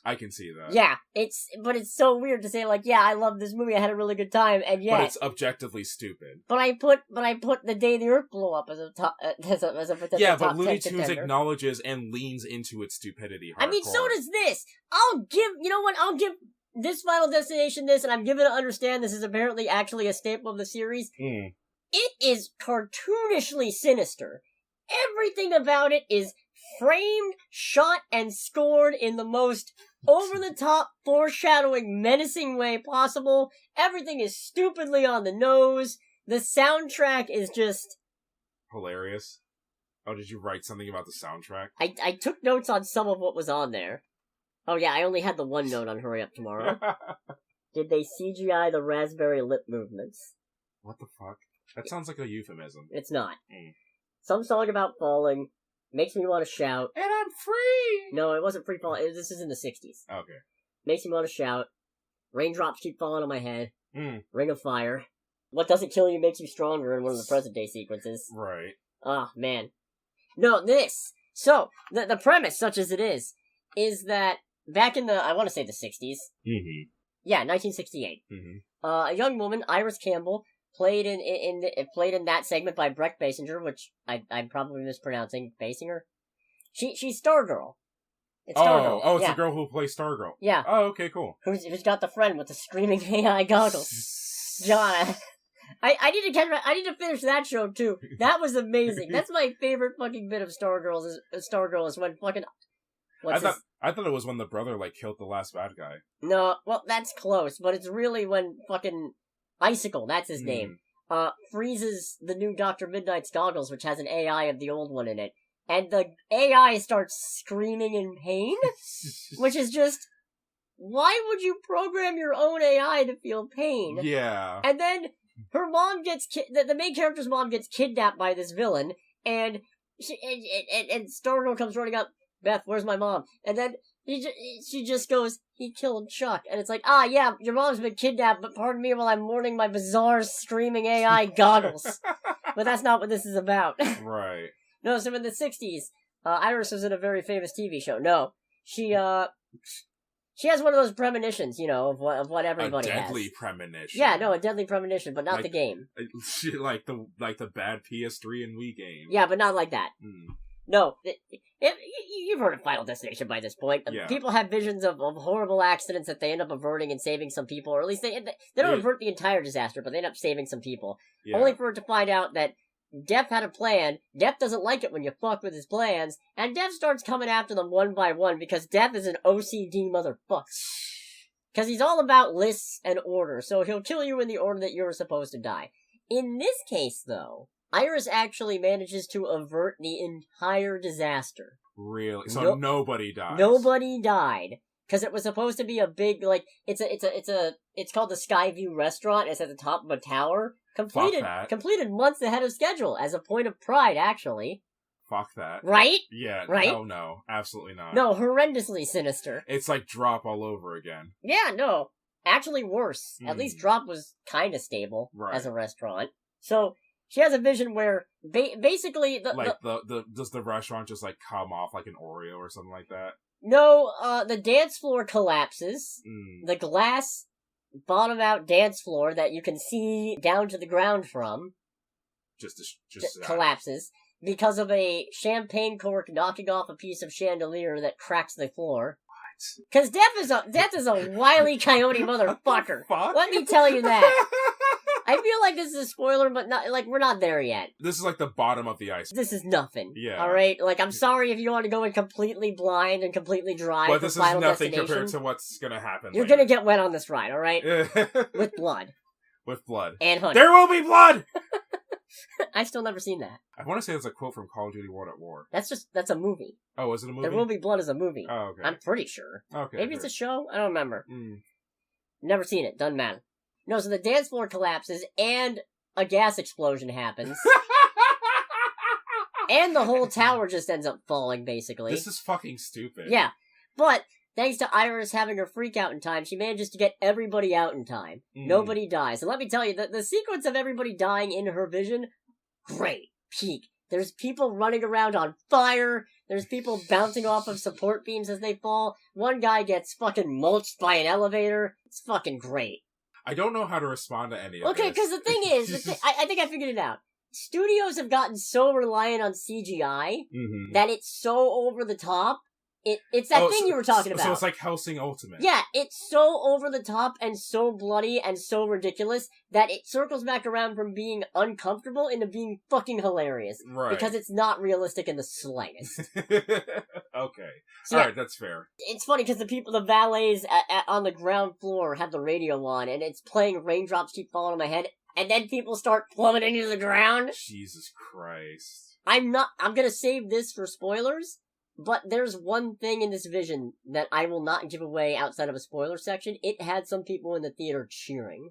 I can see that. Yeah, but it's so weird to say, like, yeah, I love this movie, I had a really good time, and yet... But it's objectively stupid. But I put The Day the Earth Blew Up as a potential top 10 Yeah, but Looney Tunes contender. acknowledges and leans into its stupidity hardcore. I mean, so does this! I'll give this Final Destination this, and I'm given to understand this is apparently actually a staple of the series. Mm. It is cartoonishly sinister. Everything about it is framed, shot, and scored in the most over-the-top, foreshadowing, menacing way possible. Everything is stupidly on the nose. The soundtrack is just... hilarious. Oh, did you write something about the soundtrack? I took notes on some of what was on there. Oh yeah, I only had the one note on Hurry Up Tomorrow. Did they CGI the raspberry lip movements? What the fuck? That sounds like a euphemism. It's not. Mm. Some song about falling makes me want to shout. And I'm free! No, it wasn't free falling. This is in the 60s. Okay. Makes me want to shout. Raindrops keep falling on my head. Mm. Ring of Fire. What doesn't kill you makes you stronger in one of the present day sequences. Right. Ah, man. No, this. So, the premise, such as it is that back in the, I want to say the 60s. Mm-hmm. Yeah, 1968. Mm-hmm. A young woman, Iris Campbell, played in that segment by Breck Basinger, which I'm probably mispronouncing. Basinger? She's Stargirl. It's Stargirl. Oh, it's yeah. the girl who plays Stargirl. Yeah. Oh, okay, cool. Who's got the friend with the screaming AI goggles. John, I need to finish that show too. That was amazing. That's my favorite fucking bit of Stargirl is when fucking I thought it was when the brother killed the last bad guy. No, well that's close, but it's really when fucking Icicle, that's his name, freezes the new Dr. Midnight's goggles, which has an AI of the old one in it. And the AI starts screaming in pain, which is just, why would you program your own AI to feel pain? Yeah. And then her mom the main character's mom gets kidnapped by this villain, and Stargirl comes running up, Beth, where's my mom? And then she just goes, he killed Chuck. And it's like, yeah, your mom's been kidnapped, but pardon me while I'm mourning my bizarre screaming AI goggles. But that's not what this is about. Right. No, so in the 60s, Iris was in a very famous TV show. No, she has one of those premonitions, of what everybody has. A deadly premonition. Yeah, no, a deadly premonition, but not the game. Like the bad PS3 and Wii game. Yeah, but not like that. Mm. No, you've heard of Final Destination by this point. Yeah. People have visions of horrible accidents that they end up averting and saving some people, or at least they don't avert the entire disaster, but they end up saving some people. Yeah. Only for it to find out that Death had a plan, Death doesn't like it when you fuck with his plans, and Death starts coming after them one by one because Death is an OCD motherfucker. Because he's all about lists and order, so he'll kill you in the order that you're supposed to die. In this case, though, Iris actually manages to avert the entire disaster. Really? So nobody died? Nobody died. Because it was supposed to be a big, it's called the Skyview Restaurant. It's at the top of a tower. Completed months ahead of schedule, as a point of pride, actually. Fuck that. Right? Yeah. Right? Oh, no. Absolutely not. No, horrendously sinister. It's like Drop all over again. Yeah, no. Actually worse. At least Drop was kind of stable as a restaurant. So, she has a vision where, basically... does the restaurant just, come off like an Oreo or something like that? No, the dance floor collapses. Mm. The glass bottom-out dance floor that you can see down to the ground from just collapses because of a champagne cork knocking off a piece of chandelier that cracks the floor. What? Because Death is a wily coyote motherfucker. Let me tell you that. I feel like this is a spoiler, but not we're not there yet. This is the bottom of the ice. This is nothing. Yeah. All right. I'm sorry if you want to go in completely blind and completely dry. But this is nothing compared to what's gonna happen. You're gonna get wet on this ride, all right? With blood. With blood. And honey. There will be blood. I've still never seen that. I want to say it's a quote from Call of Duty World at War. That's a movie. Oh, is it a movie? There Will Be Blood is a movie. Oh, okay. I'm pretty sure. Okay. Maybe it's a show? I don't remember. Mm. Never seen it. Doesn't matter. No, so the dance floor collapses and a gas explosion happens. And the whole tower just ends up falling, basically. This is fucking stupid. Yeah, but thanks to Iris having her freak out in time, she manages to get everybody out in time. Nobody dies. And let me tell you, the sequence of everybody dying in her vision, great. Peak. There's people running around on fire. There's people bouncing off of support beams as they fall. One guy gets fucking mulched by an elevator. It's fucking great. I don't know how to respond to any of Okay, because the thing is, I think I figured it out. Studios have gotten so reliant on CGI that it's so over the top. It's that thing you were talking about. So it's like Hellsing Ultimate. Yeah, it's so over the top and so bloody and so ridiculous that it circles back around from being uncomfortable into being fucking hilarious. Right. Because it's not realistic in the slightest. Okay. So, alright, that's fair. It's funny because the valets on the ground floor have the radio on and it's playing Raindrops Keep Falling on My Head and then people start plummeting into the ground. Jesus Christ. I'm gonna save this for spoilers. But there's one thing in this vision that I will not give away outside of a spoiler section. It had some people in the theater cheering.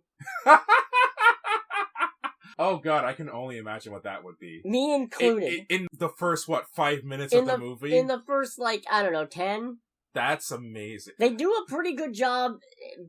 Oh god, I can only imagine what that would be. Me included. In the first, 5 minutes of the movie? In the first, 10? That's amazing. They do a pretty good job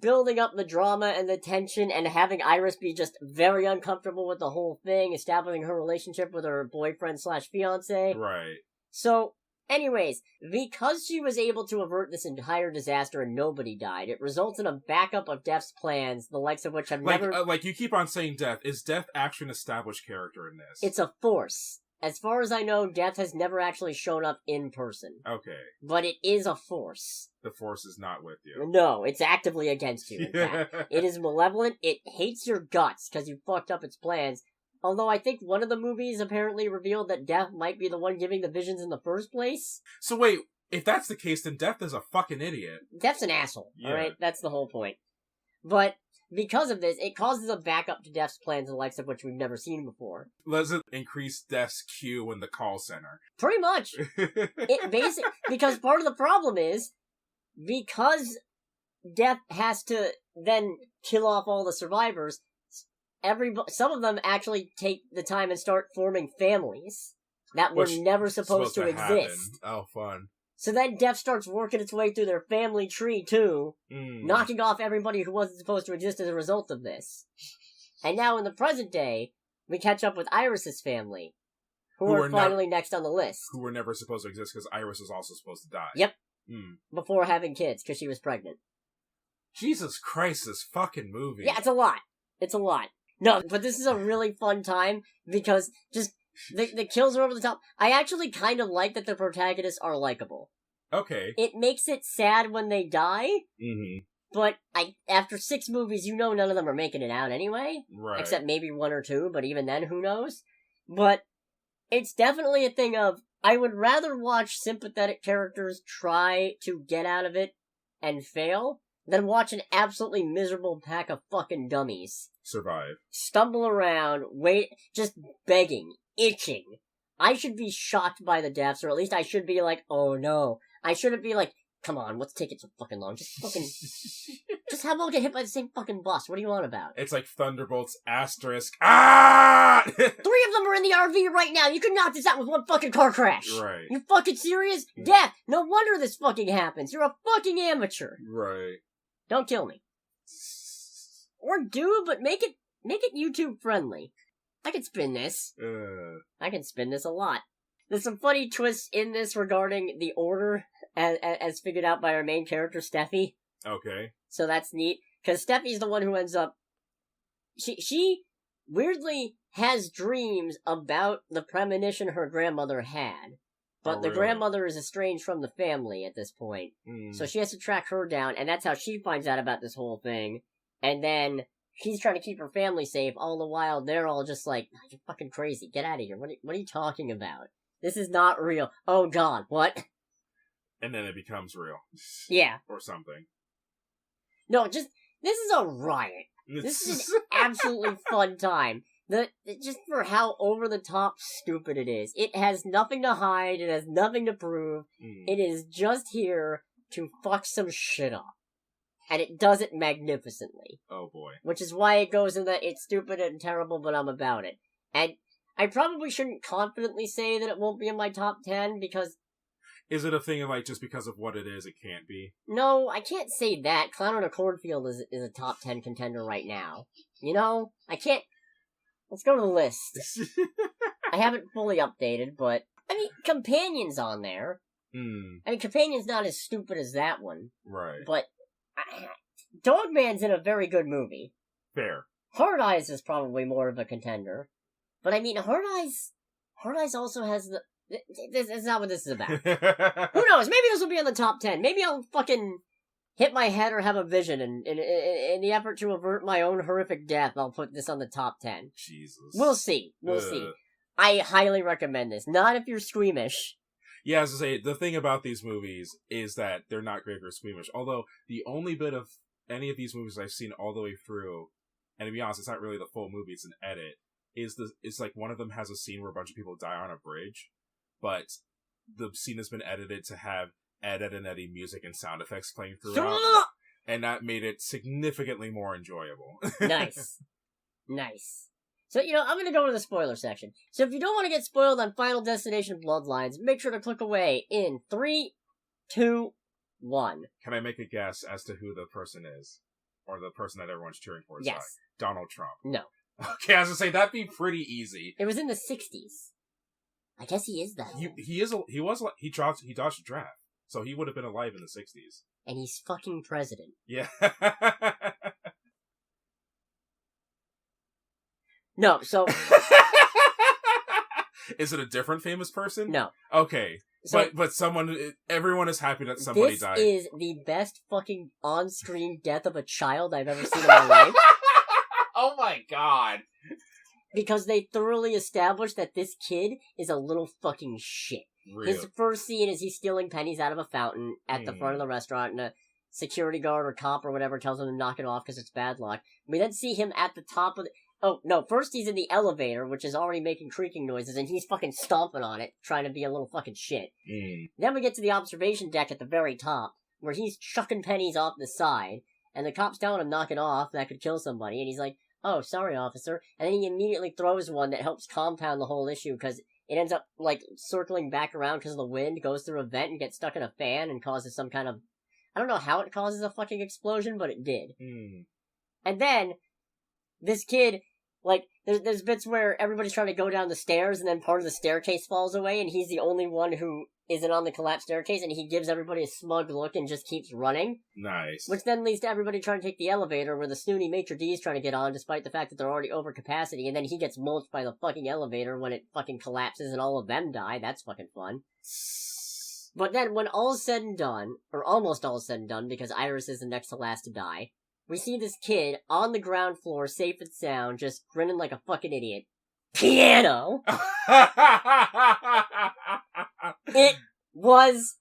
building up the drama and the tension and having Iris be just very uncomfortable with the whole thing, establishing her relationship with her boyfriend/fiancé. Right. So, anyways, because she was able to avert this entire disaster and nobody died, it results in a backup of Death's plans, the likes of which have never... Like, you keep on saying Death. Is Death actually an established character in this? It's a force. As far as I know, Death has never actually shown up in person. Okay. But it is a force. The Force is not with you. No, it's actively against you, in fact. It is malevolent, it hates your guts because you fucked up its plans. Although I think one of the movies apparently revealed that Death might be the one giving the visions in the first place. So wait, if that's the case, then Death is a fucking idiot. Death's an asshole, alright? That's the whole point. But because of this, it causes a backup to Death's plans, the likes of which we've never seen before. Does it increase Death's queue in the call center? Pretty much. Because part of the problem is, because Death has to then kill off all the survivors, some of them actually take the time and start forming families that were never supposed to exist. Oh, fun. So then Death starts working its way through their family tree, too, knocking off everybody who wasn't supposed to exist as a result of this. And now in the present day, we catch up with Iris's family, who are finally next on the list. Who were never supposed to exist because Iris was also supposed to die. Yep. Before having kids, because she was pregnant. Jesus Christ, this fucking movie. Yeah, it's a lot. It's a lot. No, but this is a really fun time, because just... The kills are over the top. I actually kind of like that the protagonists are likable. Okay. It makes it sad when they die, but after 6 movies, none of them are making it out anyway. Right. Except maybe 1 or 2, but even then, who knows? But it's definitely a thing of, I would rather watch sympathetic characters try to get out of it and fail than watch an absolutely miserable pack of fucking dummies survive. Stumble around, just begging. Itching. I should be shocked by the deaths, or at least I should be like, oh no. I shouldn't be like, come on, what's taking so fucking long? Just have them all get hit by the same fucking bus. What do you want about? It's like Thunderbolts asterisk. Ah! 3 of them are in the RV right now. You could knock this out with 1 fucking car crash. Right. You fucking serious? Death. No wonder this fucking happens. You're a fucking amateur. Right. Don't kill me. Or do, but make it YouTube friendly. I can spin this. I can spin this a lot. There's some funny twists in this regarding the order as figured out by our main character, Steffi. Okay. So that's neat. Because Steffi's the one who ends up... She weirdly has dreams about the premonition her grandmother had. But the grandmother is estranged from the family at this point. So she has to track her down, and that's how she finds out about this whole thing. And then... she's trying to keep her family safe, all the while they're all just like, you're fucking crazy, get out of here, what are you talking about? This is not real. Oh god, what? And then it becomes real. Yeah. Or something. No, this is a riot. This is an absolutely fun time. Just for how over-the-top stupid it is. It has nothing to hide, it has nothing to prove, it is just here to fuck some shit up. And it does it magnificently. Oh boy. Which is why it goes in that it's stupid and terrible, but I'm about it. And I probably shouldn't confidently say that it won't be in my top 10, because... Is it a thing of, like, just because of what it is, it can't be? No, I can't say that. Clown on a Cornfield is a top 10 contender right now. You know? I can't... Let's go to the list. I haven't fully updated, but... I mean, Companion's on there. I mean, Companion's not as stupid as that one. Right. But... Dogman's in a very good movie. Fair. Hard Eyes is probably more of a contender. But I mean, Hard Eyes also has the... This is not what this is about. Who knows? Maybe this will be in the top 10. Maybe I'll fucking hit my head or have a vision, and in the effort to avert my own horrific death, I'll put this on the top 10. Jesus. We'll see. We'll see. I highly recommend this. Not if you're squeamish. Yeah, as I say, the thing about these movies is that they're not great for squeamish. Although, the only bit of any of these movies I've seen all the way through, and to be honest, it's not really the full movie, it's an edit, it's like one of them has a scene where a bunch of people die on a bridge, but the scene has been edited to have Ed, Ed, and Eddie music and sound effects playing throughout, and that made it significantly more enjoyable. Nice. Nice. So, I'm gonna go to the spoiler section. So if you don't want to get spoiled on Final Destination Bloodlines, make sure to click away in 3, 2, 1. Can I make a guess as to who the person is? Or the person that everyone's cheering for is? Yes. Donald Trump. No. Okay, I was gonna say, that'd be pretty easy. It was in the 60s. I guess he is that. He dodged a draft. So he would have been alive in the 60s. And he's fucking president. Yeah. No, so... Is it a different famous person? No. Okay. So, but everyone is happy that somebody died. This is the best fucking on-screen death of a child I've ever seen in my life. Oh my god. Because they thoroughly established that this kid is a little fucking shit. Real. His first scene is he's stealing pennies out of a fountain at the front of the restaurant, and a security guard or cop or whatever tells him to knock it off because it's bad luck. We then see him at the top of the... Oh, no, first he's in the elevator, which is already making creaking noises, and he's fucking stomping on it, trying to be a little fucking shit. Then we get to the observation deck at the very top, where he's chucking pennies off the side, and the cop's telling him knock it off, that could kill somebody, and he's like, oh, sorry, officer, and then he immediately throws one that helps compound the whole issue, because it ends up, circling back around because of the wind, goes through a vent and gets stuck in a fan, and causes some kind of... I don't know how it causes a fucking explosion, but it did. And then... this kid, there's bits where everybody's trying to go down the stairs, and then part of the staircase falls away, and he's the only one who isn't on the collapsed staircase, and he gives everybody a smug look and just keeps running. Nice. Which then leads to everybody trying to take the elevator, where the snooty maitre d' is trying to get on, despite the fact that they're already over capacity, and then he gets mulched by the fucking elevator when it fucking collapses, and all of them die. That's fucking fun. But then, when all's said and done, or almost all's said and done, because Iris is the next to last to die, we see this kid on the ground floor, safe and sound, just grinning like a fucking idiot. Piano! It was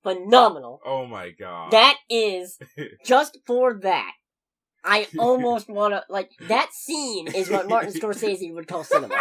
phenomenal. Oh my god. That is, just for that, I almost wanna, that scene is what Martin Scorsese would call cinema.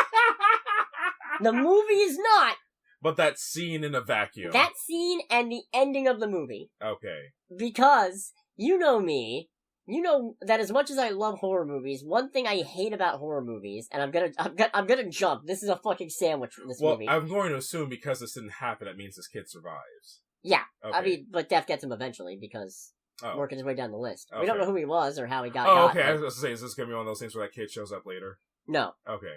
The movie is not. But that scene in a vacuum. That scene and the ending of the movie. Okay. Because, you know me, you know that as much as I love horror movies, one thing I hate about horror movies, and I'm gonna jump. This is a fucking sandwich for this movie. Well, I'm going to assume because this didn't happen, it means this kid survives. Yeah. Okay. I mean, but death gets him eventually, because working his way down the list. Okay. We don't know who he was or how he got okay. But... I was going to say, is this going to be one of those things where that kid shows up later? No. Okay.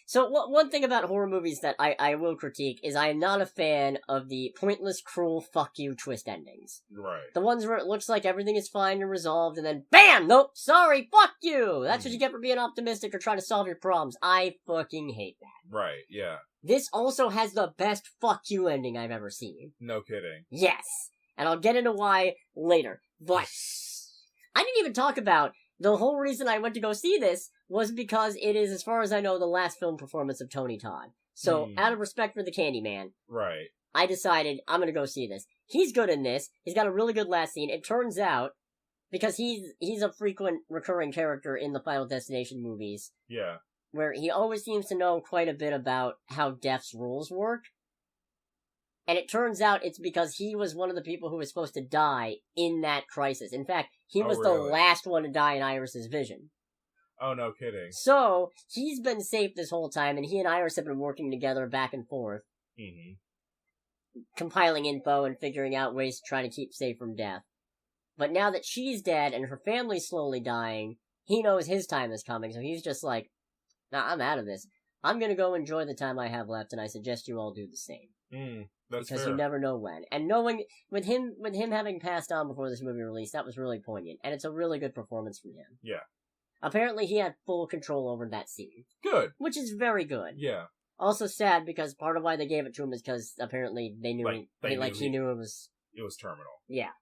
So, one thing about horror movies that I will critique is I am not a fan of the pointless, cruel, fuck you twist endings. Right. The ones where it looks like everything is fine and resolved, and then BAM! Nope, sorry, fuck you! That's what you get for being optimistic or trying to solve your problems. I fucking hate that. Right, yeah. This also has the best fuck you ending I've ever seen. No kidding. Yes. And I'll get into why later. But I didn't even talk about the whole reason I went to go see this was because it is, as far as I know, the last film performance of Tony Todd. So, out of respect for the Candyman, right, I decided I'm gonna go see this. He's good in this. He's got a really good last scene. It turns out, because he's a frequent recurring character in the Final Destination movies. Yeah. Where he always seems to know quite a bit about how death's rules work. And it turns out it's because he was one of the people who was supposed to die in that crisis. In fact, he was the last one to die in Iris's vision. Oh, no kidding. So, he's been safe this whole time, and he and Iris have been working together back and forth, compiling info and figuring out ways to try to keep safe from death. But now that she's dead and her family's slowly dying, he knows his time is coming, so he's just like, nah, I'm out of this. I'm gonna go enjoy the time I have left, and I suggest you all do the same. That's because fair. you never know when. And knowing, with him having passed on before this movie released, that was really poignant, and it's a really good performance from him. Yeah. Apparently he had full control over that scene. Good. Which is very good. Yeah. Also sad, because part of why they gave it to him is because apparently they knew, he knew it was... It was terminal. Yeah.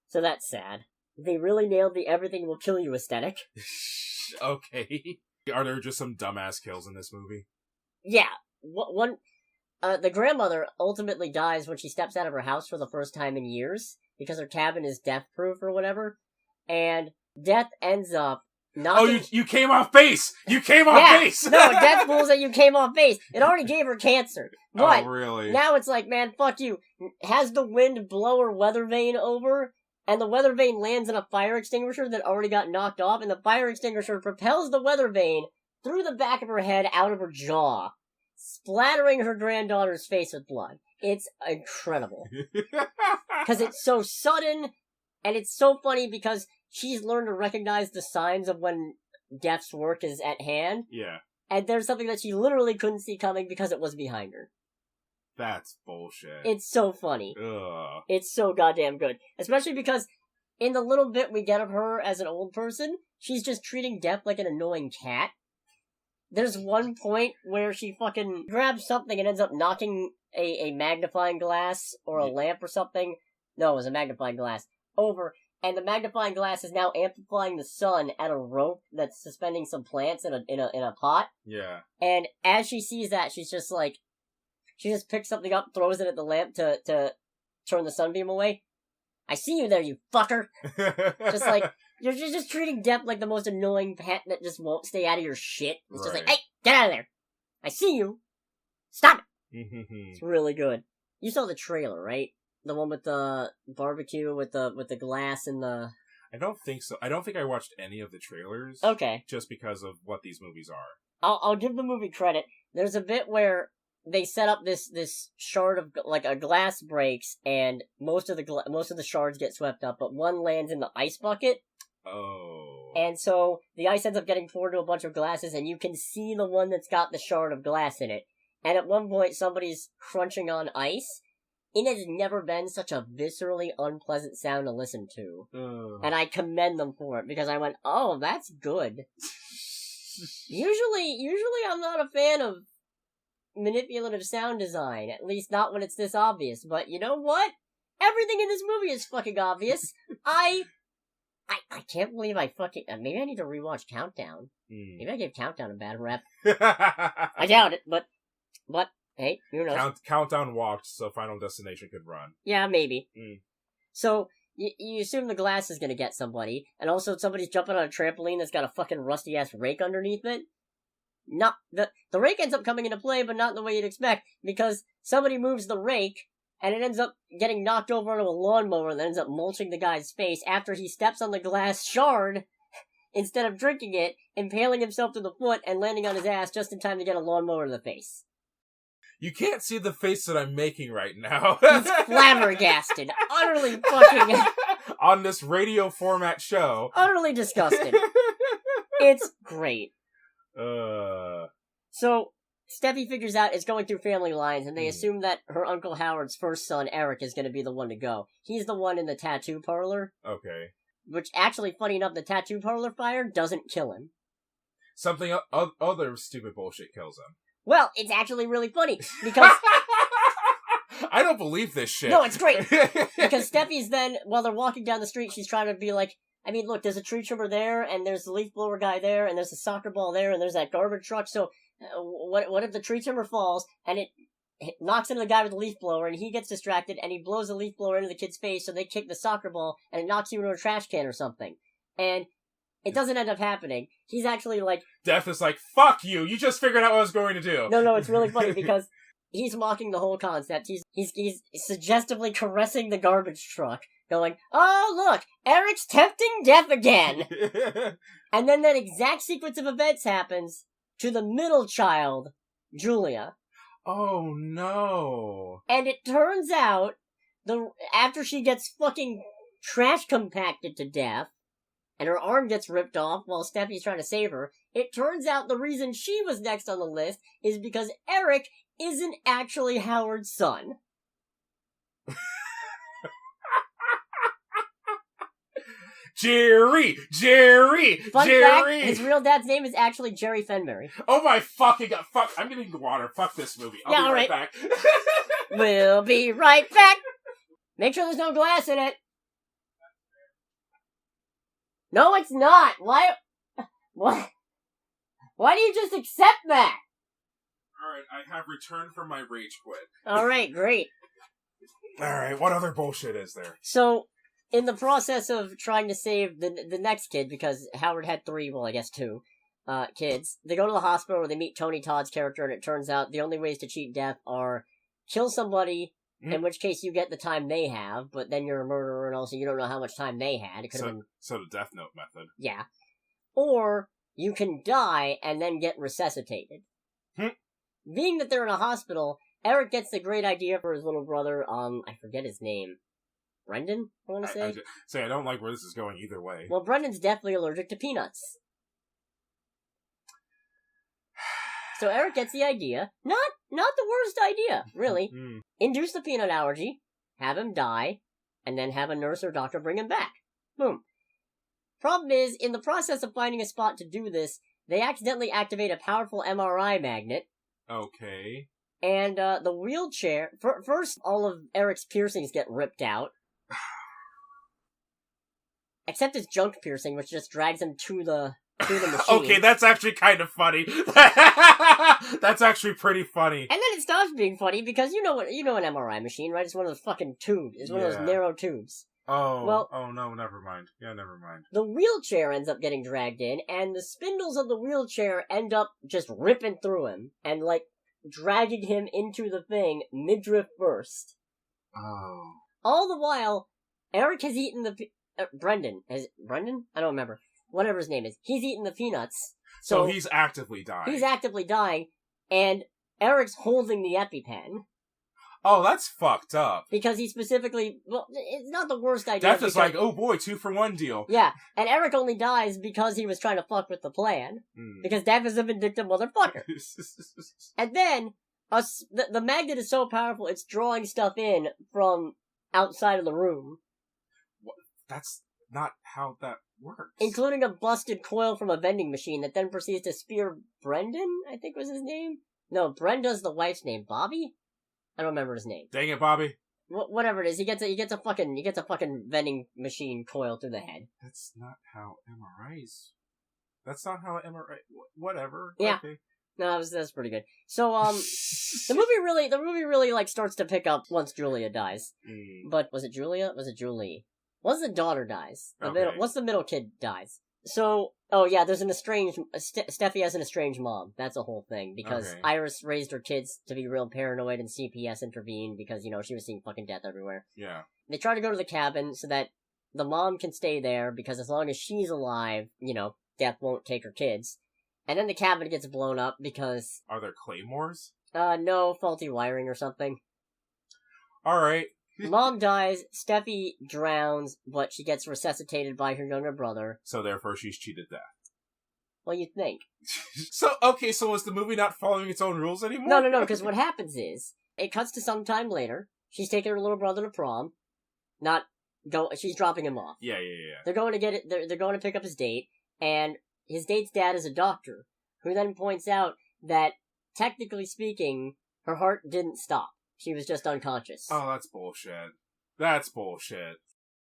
So that's sad. They really nailed the everything will kill you aesthetic. Okay. Are there just some dumbass kills in this movie? Yeah. The grandmother ultimately dies when she steps out of her house for the first time in years, because her cabin is death-proof or whatever, and Death ends up knocking... Oh, you came off base! You came off base! No, Death rules that you came off base. It already gave her cancer. But oh, really? Now it's like, man, fuck you. Has the wind blow her weather vane over, and the weather vane lands in a fire extinguisher that already got knocked off, and the fire extinguisher propels the weather vane through the back of her head out of her jaw, splattering her granddaughter's face with blood. It's incredible. Because it's so sudden, and it's so funny because she's learned to recognize the signs of when death's work is at hand. Yeah. And there's something that she literally couldn't see coming because it was behind her. That's bullshit. It's so funny. Ugh. It's so goddamn good. Especially because in the little bit we get of her as an old person, she's just treating Death like an annoying cat. There's one point where she fucking grabs something and ends up knocking a magnifying glass or a lamp or something. No, it was a magnifying glass. Over. And the magnifying glass is now amplifying the sun at a rope that's suspending some plants in a pot. Yeah. And as she sees that, she's just like, she just picks something up, throws it at the lamp to turn the sunbeam away. I see you there, you fucker! Just like, you're just treating Death like the most annoying pet that just won't stay out of your shit. It's just like, hey, get out of there! I see you! Stop it! It's really good. You saw the trailer, right? The one with the barbecue with the glass and the... I don't think so. I don't think I watched any of the trailers. Okay. Just because of what these movies are. I'll give the movie credit. There's a bit where they set up this shard of, like, a glass breaks, and most of the shards get swept up, but one lands in the ice bucket. Oh. And so the ice ends up getting poured to a bunch of glasses, and you can see the one that's got the shard of glass in it. And at one point, somebody's crunching on ice. It has never been such a viscerally unpleasant sound to listen to. And I commend them for it, because I went, oh, that's good. Usually I'm not a fan of manipulative sound design, at least not when it's this obvious, but you know what? Everything in this movie is fucking obvious. I can't believe maybe I need to rewatch Countdown. Maybe I gave Countdown a bad rep. I doubt it, but hey, who knows? Countdown walked so Final Destination could run. Yeah, maybe. So, you assume the glass is gonna get somebody, and also somebody's jumping on a trampoline that's got a fucking rusty-ass rake underneath it. The rake ends up coming into play, but not in the way you'd expect, because somebody moves the rake, and it ends up getting knocked over onto a lawnmower that ends up mulching the guy's face after he steps on the glass shard instead of drinking it, impaling himself to the foot and landing on his ass just in time to get a lawnmower to the face. You can't see the face that I'm making right now. He's flabbergasted. Utterly fucking... on this radio format show. Utterly disgusted. It's great. So, Steffi figures out it's going through family lines, and they assume that her Uncle Howard's first son, Eric, is going to be the one to go. He's the one in the tattoo parlor. Okay. Which, actually, funny enough, the tattoo parlor fire doesn't kill him. Something other stupid bullshit kills him. Well, it's actually really funny, because... I don't believe this shit. No, it's great. Because Steffi's then, while they're walking down the street, she's trying to be like, I mean, look, there's a tree trimmer there, and there's the leaf blower guy there, and there's a soccer ball there, and there's that garbage truck, so what if the tree trimmer falls, and it knocks into the guy with the leaf blower, and he gets distracted, and he blows the leaf blower into the kid's face, so they kick the soccer ball, and it knocks you into a trash can or something. And it doesn't end up happening. He's actually like... Death is like, fuck you, you just figured out what I was going to do. No, it's really funny, because he's mocking the whole concept. He's suggestively caressing the garbage truck, going, oh, look, Eric's tempting death again! And then that exact sequence of events happens to the middle child, Julia. Oh, no. And it turns out, after she gets fucking trash compacted to death, and her arm gets ripped off while Steffi's trying to save her, it turns out the reason she was next on the list is because Eric isn't actually Howard's son. Jerry! Fun fact, his real dad's name is actually Jerry Fenberry. Oh my fucking god, fuck, I'm getting the water, fuck this movie. I'll be right back. We'll be right back! Make sure there's no glass in it. No, it's not! Why do you just accept that? Alright, I have returned from my rage quit. Alright, great. Alright, what other bullshit is there? So, in the process of trying to save the next kid, because Howard had 3, well, I guess 2, kids, they go to the hospital where they meet Tony Todd's character, and it turns out the only ways to cheat death are kill somebody, in which case you get the time they have, but then you're a murderer, and also you don't know how much time they had. It could have been... So the Death Note method. Yeah. Or, you can die and then get resuscitated. Being that they're in a hospital, Eric gets the great idea for his little brother, I forget his name. Brendan, I want to say? I don't like where this is going either way. Well, Brendan's deathly allergic to peanuts. So Eric gets the idea. Not the worst idea, really. Induce the peanut allergy, have him die, and then have a nurse or doctor bring him back. Boom. Problem is, in the process of finding a spot to do this, they accidentally activate a powerful MRI magnet. Okay. And the wheelchair... First, all of Eric's piercings get ripped out. Except his junk piercing, which just drags him to the machine. Okay, that's actually kind of funny. That's actually pretty funny. And then it stops being funny because you know an MRI machine, right? It's one of those fucking tubes. It's one of those narrow tubes. Oh no, never mind. Yeah, never mind. The wheelchair ends up getting dragged in, and the spindles of the wheelchair end up just ripping through him and like dragging him into the thing midriff first. Oh. All the while, Eric has eaten the... Brendan? I don't remember. Whatever his name is. He's eaten the peanuts. So he's actively dying. He's actively dying, and Eric's holding the EpiPen. Oh, that's fucked up. Because he specifically... Well, it's not the worst idea. Death is like, oh boy, 2-for-1 deal. Yeah, and Eric only dies because he was trying to fuck with the plan. Because Death is a vindictive motherfucker. And then, the magnet is so powerful, it's drawing stuff in from outside of the room. That's not how that works. Including a busted coil from a vending machine that then proceeds to spear Brendan, I think was his name? No, Brenda's the wife's name. Bobby? I don't remember his name. Dang it, Bobby. Whatever it is, he gets a fucking vending machine coil through the head. That's not how MRIs... Whatever. Yeah. Okay. No, that's pretty good. So, the movie really, like, starts to pick up once Julia dies. But, was it Julia? Was it Julie? Once the daughter dies. Once the middle kid dies. So, there's an estranged... Steffi has an estranged mom. That's a whole thing. Because Iris raised her kids to be real paranoid and CPS intervened because, she was seeing fucking death everywhere. Yeah. They try to go to the cabin so that the mom can stay there because as long as she's alive, death won't take her kids. And then the cabin gets blown up because... Are there claymores? No, faulty wiring or something. Alright. Mom dies, Steffi drowns, but she gets resuscitated by her younger brother. So therefore she's cheated death. Well, you'd think. So was the movie not following its own rules anymore? No, because what happens is, it cuts to some time later, she's taking her little brother to prom, she's dropping him off. Yeah. They're going to pick up his date, and his date's dad is a doctor, who then points out that, technically speaking, her heart didn't stop. She was just unconscious. Oh, that's bullshit. That's bullshit.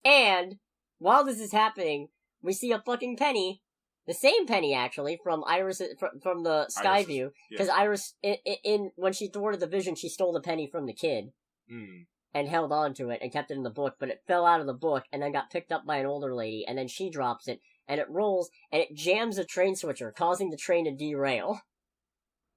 And, while this is happening, we see a fucking penny, the same penny actually, from Iris, from the sky view, because Iris, when she thwarted the vision, she stole the penny from the kid. And held on to it and kept it in the book, but it fell out of the book and then got picked up by an older lady, and then she drops it, and it rolls, and it jams a train switcher, causing the train to derail.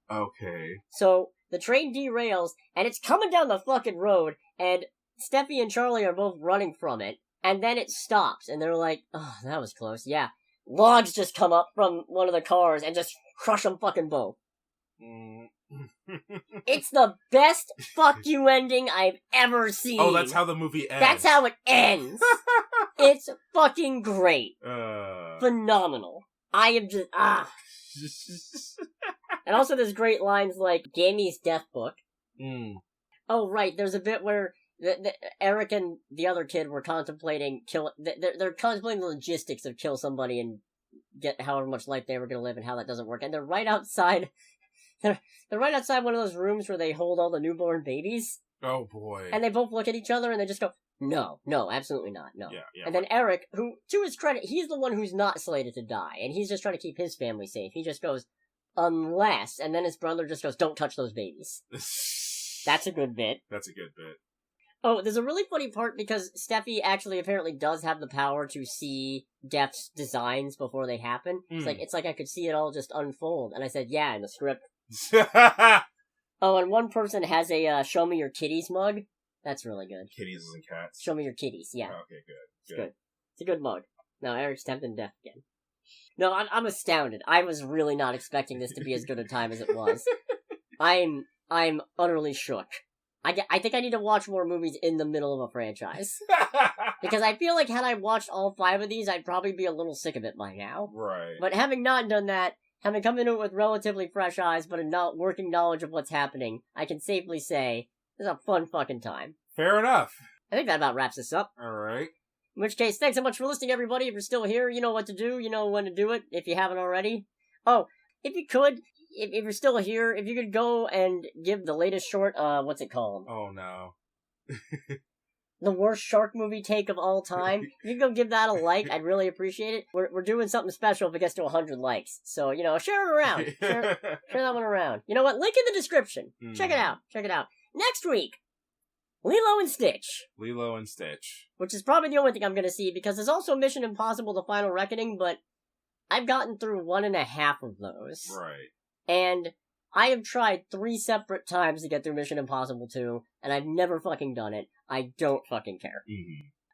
Okay. So, the train derails, and it's coming down the fucking road, and Steffi and Charlie are both running from it, and then it stops, and they're like, oh, that was close, yeah. logs just come up from one of the cars and just crush them fucking both. It's the best fuck you ending I've ever seen. Oh, that's how the movie ends. That's how it ends. It's fucking great. Phenomenal. I am just, And also there's great lines like, Gamey's death book. Oh, right, there's a bit where Eric and the other kid were contemplating they're contemplating the logistics of kill somebody and get however much life they were going to live and how that doesn't work. And they're right outside, they're right outside one of those rooms where they hold all the newborn babies. Oh, boy. And they both look at each other and they just go, no, absolutely not, no. Yeah, and then Eric, who, to his credit, he's the one who's not slated to die, and he's just trying to keep his family safe. He just goes, unless, and then his brother just goes, don't touch those babies. That's a good bit. That's a good bit. Oh, there's a really funny part because Steffi actually apparently does have the power to see Death's designs before they happen. It's like I could see it all just unfold. And I said, yeah, in the script. Oh, and one person has a show me your kitties mug. That's really good. Kitties and cats. Show me your kitties, yeah. Oh, okay, good. It's good. It's a good mug. Now Eric's tempting death again. No, I'm astounded. I was really not expecting this to be as good a time as it was. I'm utterly shook. I think I need to watch more movies in the middle of a franchise. Because I feel like had I watched all 5 of these, I'd probably be a little sick of it by now. Right. But having not done that, having come into it with relatively fresh eyes, but a working knowledge of what's happening, I can safely say, it's a fun fucking time. Fair enough. I think that about wraps this up. Alright. In which case, thanks so much for listening, everybody. If you're still here, you know what to do. You know when to do it, if you haven't already. Oh, if you could... If you're still here, if you could go and give the latest short, what's it called? Oh, no. The worst shark movie take of all time. If you could go give that a like, I'd really appreciate it. We're doing something special if it gets to 100 likes. So, share it around. Share that one around. You know what? Link in the description. Check it out. Next week, Lilo and Stitch. Lilo and Stitch. Which is probably the only thing I'm going to see, because there's also Mission Impossible: The Final Reckoning, but I've gotten through 1.5 of those. Right. And I have tried 3 separate times to get through Mission Impossible 2, and I've never fucking done it. I don't fucking care.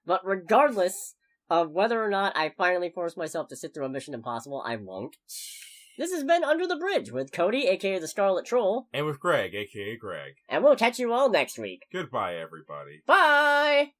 But regardless of whether or not I finally force myself to sit through a Mission Impossible, I won't. This has been Under the Bridge with Cody, aka the Scarlet Troll. And with Greg, aka Greg. And we'll catch you all next week. Goodbye, everybody. Bye!